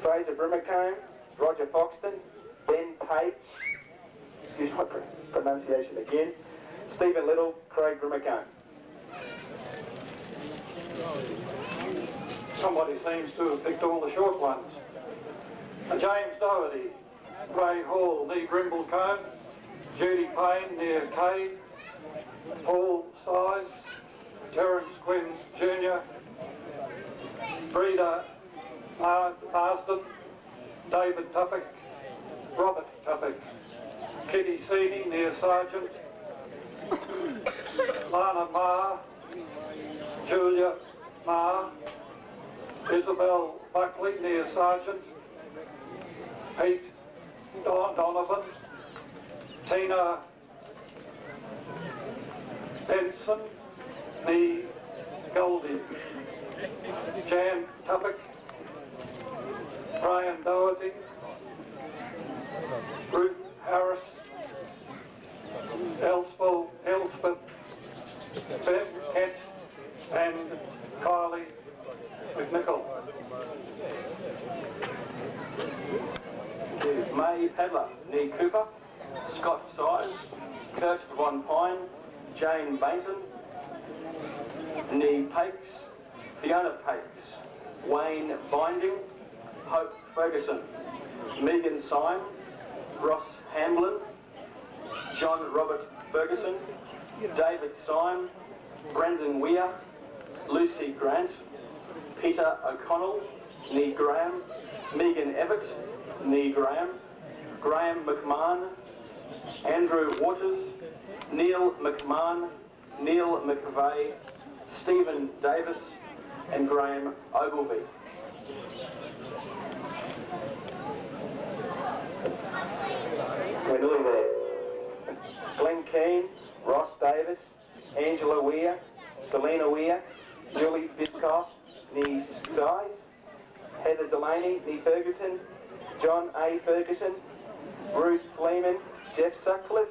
Fraser Brimacombe, Roger Foxton, Ben Page, excuse my pronunciation again, Stephen Little, Craig Brimacombe. Somebody seems to have picked all the short ones. James Doherty, Ray Hall, Nee Brimblecombe, Judy Payne, near Kay, Paul Size, Terence Quinn Jr., Breda Marsden, David Tuppick, Robert Tuppick, Kitty Seedy, near Sargent, Lana Marr, Julia Marr, Isabel Buckley, near Sargent, Pete Donovan, Tina Benson, Nee Goldie, Jan Tuppick, Brian Doherty, Ruth Harris, Elspeth Kent, and Kylie McNichol. May Pedler, Nee Cooper, Scott Size, Kurt Von Pine, Jane Bainton, Nee Pakes, Fiona Pakes, Wayne Binding, Hope Ferguson, Megan Syme, Ross Hamblin, John Robert Ferguson, David Syme, Brendan Weir, Lucy Grant, Peter O'Connell, Nee Graham, Megan Evett, Nee Graham, Graham McMahon, Andrew Waters, Neil McMahon, Neil McVeigh, Stephen Davis, and Graham Ogilvie. We're nearly there. Glenn Keane, Ross Davis, Angela Weir, Selena Weir, Julie Biscoff, Nee Size, Heather Delaney, Nee Ferguson, John A. Ferguson, Ruth Sleeman, Jeff Sutcliffe,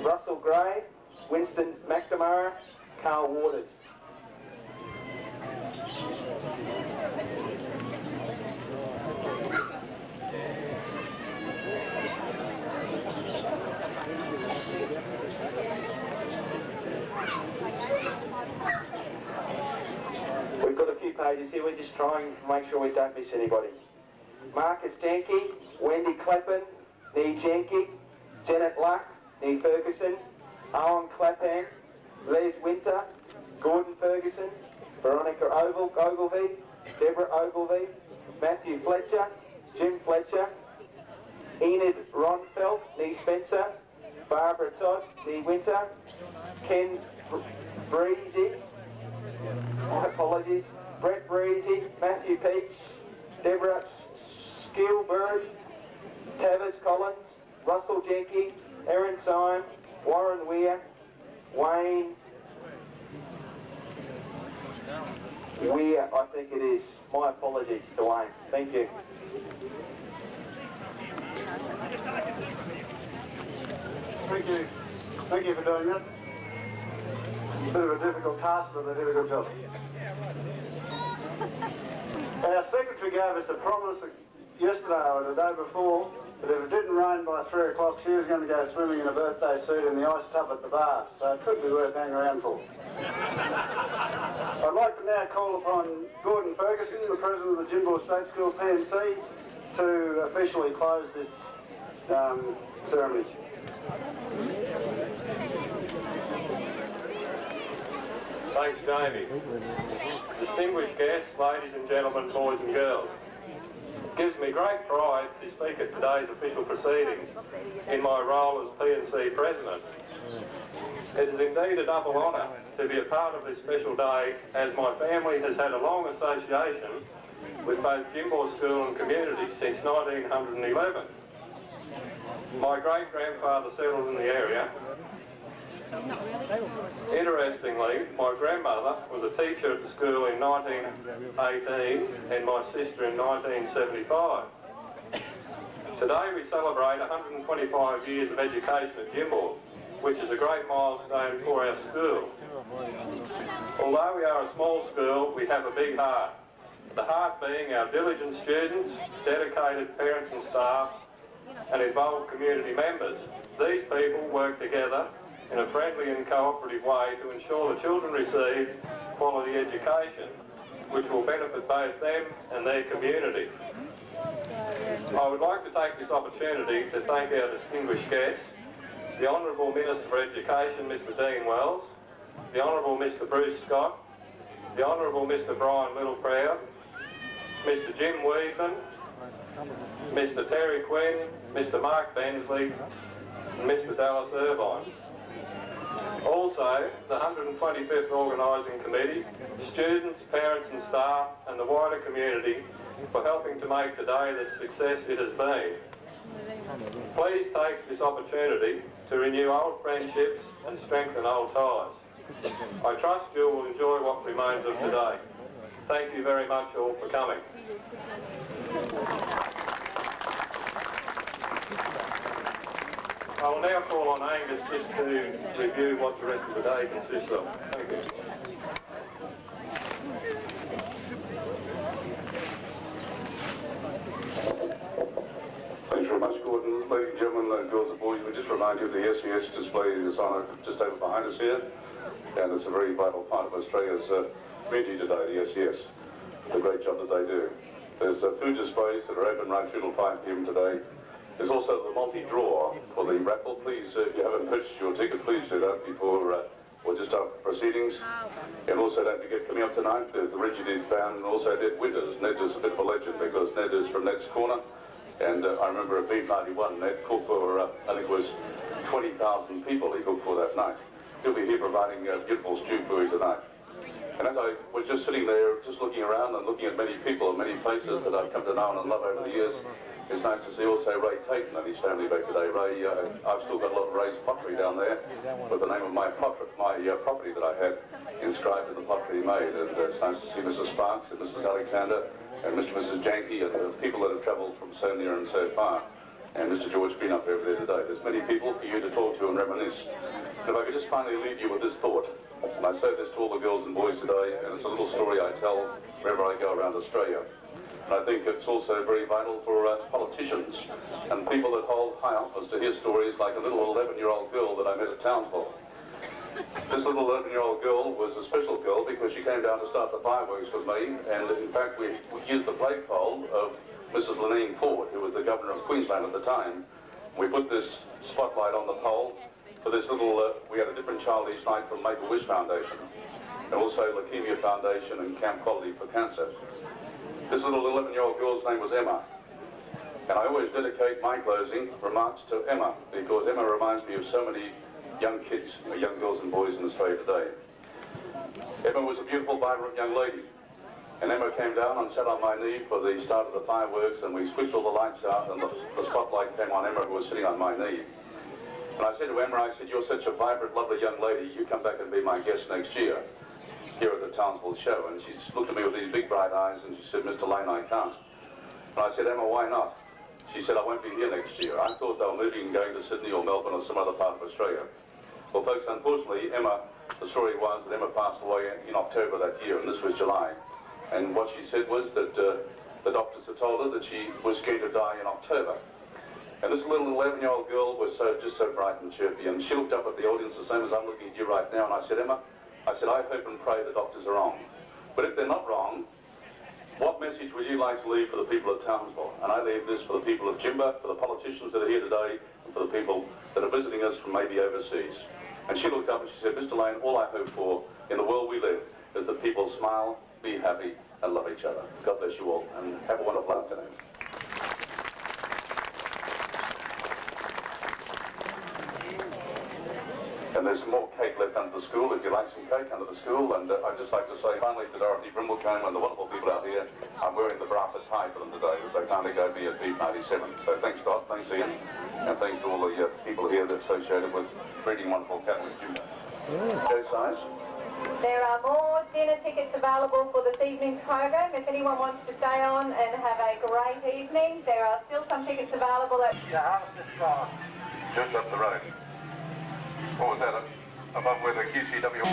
Russell Gray, Winston McNamara, Carl Waters. We've got a few pages here, we're just trying to make sure we don't miss anybody. Marcus Jenke, Wendy Clapham, Nee Jenke, Janet Luck, Nee Ferguson, Owen Clapham, Les Winter, Gordon Ferguson, Veronica Ogilvie, Deborah Ogilvie, Matthew Fletcher, Jim Fletcher, Enid Ronfeld, Nee Spencer, Barbara Todd, Nee Winter, Ken Breezy, apologies, Brett Breezy, Matthew Peach, Deborah Skilberg, Tavis Collins, Russell Jenke, Erin Syme, Warren Weir, Wayne Weir, I think it is. My apologies to Wayne. Thank you. Thank you. Thank you for doing that. A bit of a difficult task, but they did a good job. Our secretary gave us a promise yesterday or the day before that if it didn't rain by 3 o'clock, she was going to go swimming in a birthday suit in the ice tub at the bar, so it could be worth hanging around for. I'd like to now call upon Gordon Ferguson, the president of the Jimbour State School PNC, to officially close this ceremony. Thanks, Jamie. Distinguished guests, ladies and gentlemen, boys and girls. It gives me great pride to speak at today's official proceedings in my role as PNC President. It is indeed a double honour to be a part of this special day, as my family has had a long association with both Jimbour School and Community since 1911. My great-grandfather settled in the area. Interestingly, my grandmother was a teacher at the school in 1918 and my sister in 1975. Today we celebrate 125 years of education at Jimbour, which is a great milestone for our school. Although we are a small school, we have a big heart. The heart being our diligent students, dedicated parents and staff, and involved community members. These people work together in a friendly and cooperative way to ensure the children receive quality education, which will benefit both them and their community. I would like to take this opportunity to thank our distinguished guests, the Honourable Minister for Education, Mr Dean Wells, the Honourable Mr Bruce Scott, the Honourable Mr Brian Littleproud, Mr Jim Weedman, Mr Terry Quinn, Mr Mark Bensley, and Mr Dallas Irvine. Also, the 125th Organising Committee, students, parents and staff and the wider community for helping to make today the success it has been. Please take this opportunity to renew old friendships and strengthen old ties. I trust you will enjoy what remains of today. Thank you very much all for coming. I will now call on Angus just to review what the rest of the day consists of. Thank you. Thanks very much, Gordon. Ladies and gentlemen, girls and boys, we just remind you of the SES display is on just over behind us here, and it's a very vital part of Australia's community today, the SES. The great job that they do. There's food displays that are open right through till 5 p.m. today, There's also the multi-draw for the raffle. Please, if you haven't purchased your ticket, please do that before or just after proceedings. And also don't forget, coming up tonight, there's the Rigidity Band and also Ned Winters. Ned is a bit of a legend because Ned is from Ned's Corner. And I remember at B91, Ned cooked for, I think it was 20,000 people he cooked for that night. He'll be here providing beautiful stew for you tonight. And as I was just sitting there, just looking around and looking at many people and many faces that I've come to know and love over the years, it's nice to see also Ray Tatum and his family back today. Ray, I've still got a lot of Ray's pottery down there with the name of my property that I had inscribed in the pottery he made. And it's nice to see Mrs. Sparks and Mrs. Alexander and Mr. and Mrs. Janke and the people that have travelled from so near and so far. And Mr. George Green up over there today. There's many people for you to talk to and reminisce. And if I could just finally leave you with this thought, and I say this to all the girls and boys today, and it's a little story I tell wherever I go around Australia. And I think it's also very vital for politicians and people that hold high office to hear stories like a little 11-year-old girl that I met at Townsville. This little 11-year-old girl was a special girl because she came down to start the fireworks with me, and in fact we used the flagpole of Mrs. Lenine Ford, who was the Governor of Queensland at the time. We put this spotlight on the pole for this little, we had a different child each night from Make-A-Wish Foundation, and also Leukemia Foundation and Camp Quality for Cancer. This little 11-year-old girl's name was Emma, and I always dedicate my closing remarks to Emma, because Emma reminds me of so many young kids, young girls and boys in Australia today. Emma was a beautiful, vibrant young lady. And Emma came down and sat on my knee for the start of the fireworks, and we switched all the lights out, and the spotlight came on Emma, who was sitting on my knee. And I said to Emma, I said, you're such a vibrant, lovely young lady, you come back and be my guest next year here at the Townsville show. And she looked at me with these big bright eyes, and she said, Mr. Lane, I can't. And I said, Emma, why not? She said, I won't be here next year. I thought they were moving and going to Sydney or Melbourne or some other part of Australia. Well, folks, unfortunately, Emma, the story was that Emma passed away in October that year, and this was July. And what she said was that the doctors had told her that she was going to die in October. And this little 11-year-old girl was just so bright and chirpy, and she looked up at the audience the same as I'm looking at you right now, and I said, Emma, I said, I hope and pray the doctors are wrong. But if they're not wrong, what message would you like to leave for the people of Townsville? And I leave this for the people of Jimbour, for the politicians that are here today, and for the people that are visiting us from maybe overseas. And she looked up and she said, Mr. Lane, all I hope for in the world we live is that people smile, be happy, and love each other. God bless you all, and have a wonderful afternoon. And there's some more cake left under the school, if you like some cake under the school. And I'd just like to say finally to Dorothy Brimblecombe and the wonderful people out here, I'm wearing the Bradford tie for them today, but they kindly gave me at B97. So thanks, Dot, thanks, Ian, and thanks to all the people here that are associated with breeding wonderful cattle. Joe Size. There are more dinner tickets available for this evening's program. If anyone wants to stay on and have a great evening, there are still some tickets available at Just up the road. What was that? Above where the QCW...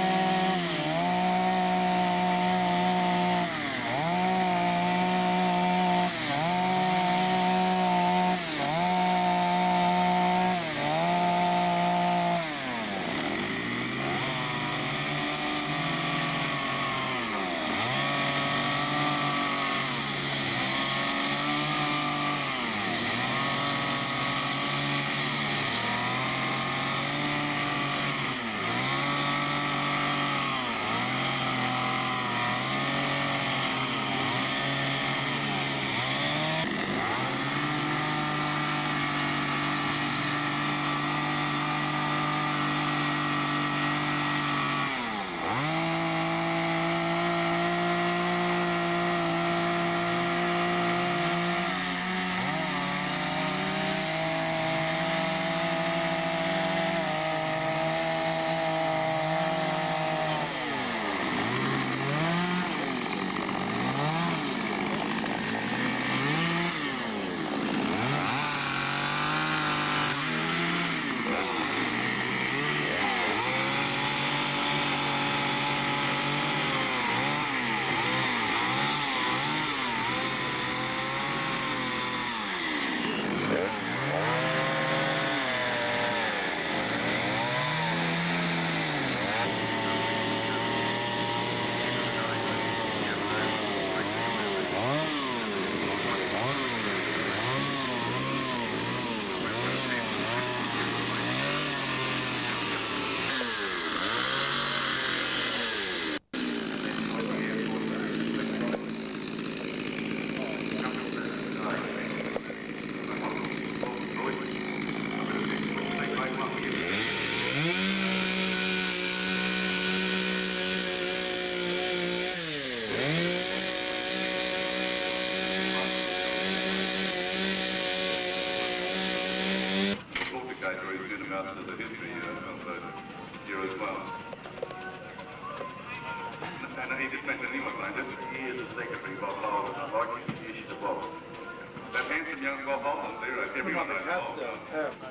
faultless there. Everyone knows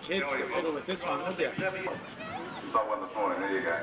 Kids to fiddle with this one, would you? Someone this morning, there you go.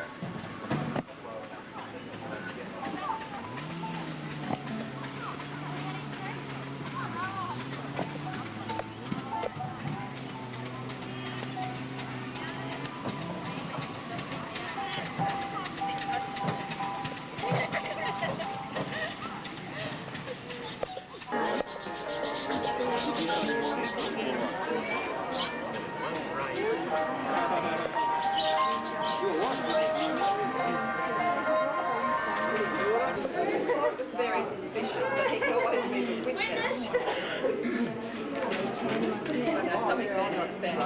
It was very suspicious that he could always be the witness. I know something bad like that.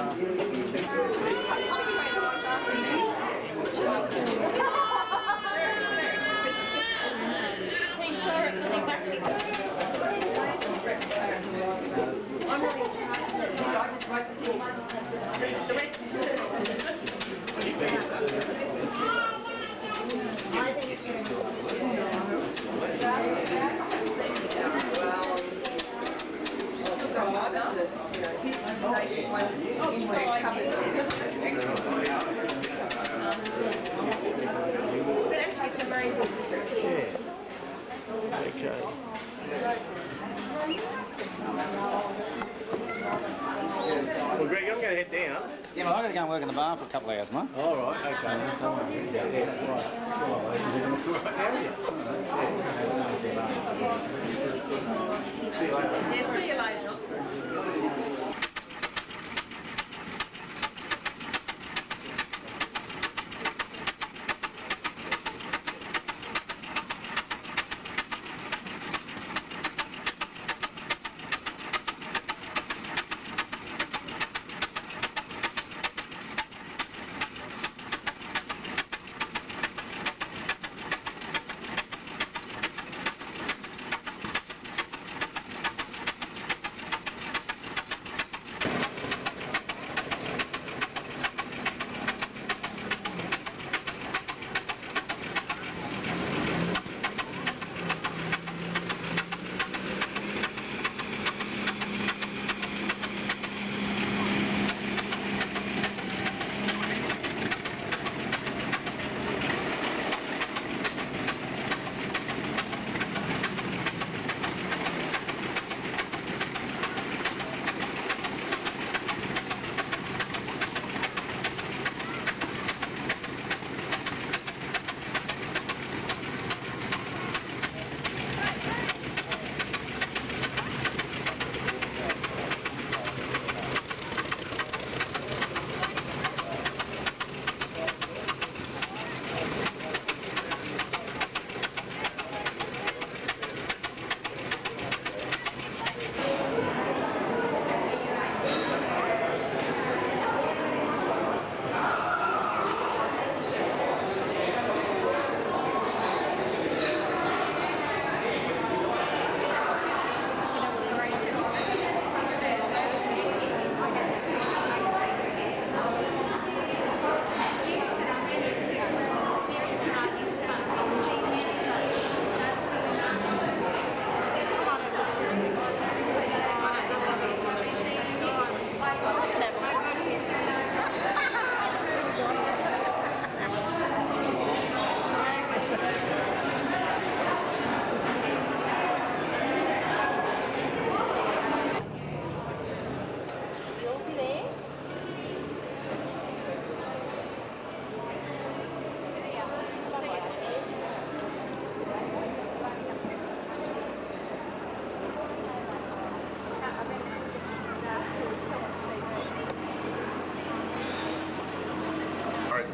He's sorry because I'm back to I'm not in charge. I just wrote the thing. The rest is I think it's his mistake was covered. But actually it's amazing. Okay. Well, Greg, I'm going to head down. Yeah, well, I've got to go and work in the bar for a couple of hours, mate. All right, okay. Yeah, see you later.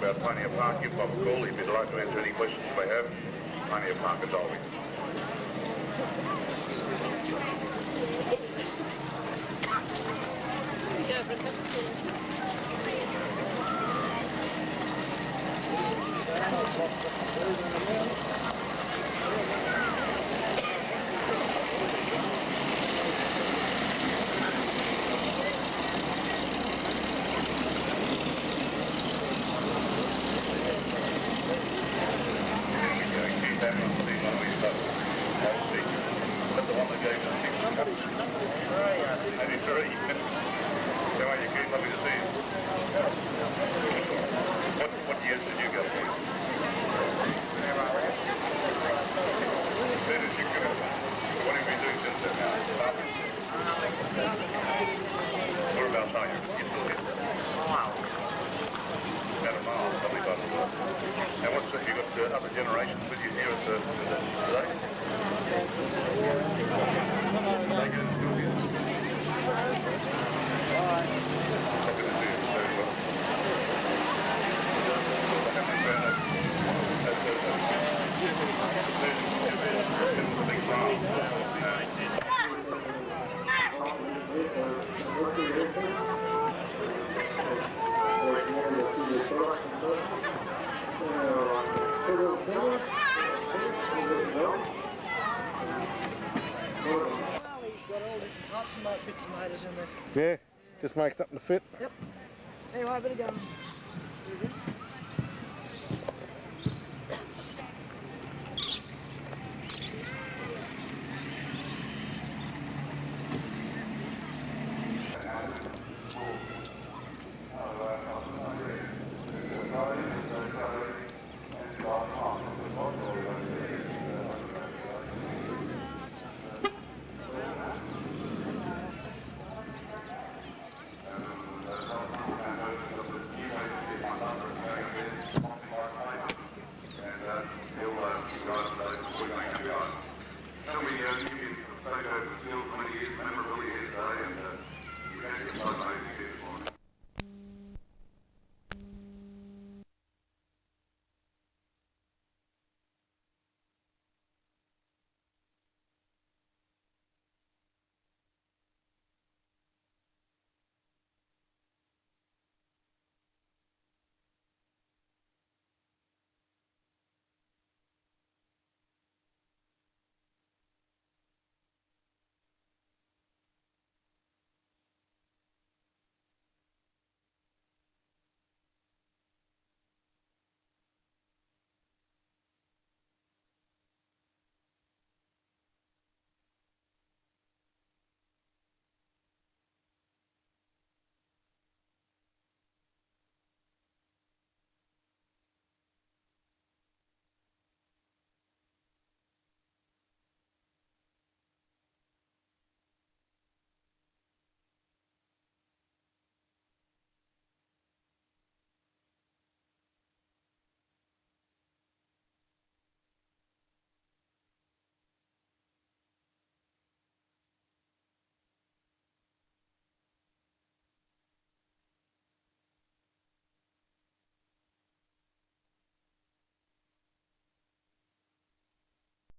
About Pioneer Park, give Bob a call if you'd like to answer any questions you may have. Pioneer Park at Dolby. Maybe 3. Lovely to see you. What years did you go to? Dennis, you could have. What have you been doing since then now? Whereabouts are you? You still here? About a mile, probably by the work. And what's that? You got other generations with you here at the today? They get in school here. Happy to see you. Very well. It's a big farm. Types of bits and motors in there. Yeah, just make something to fit. Yep. Anyway, I better go and do this. Memorabilia here today, and you guys get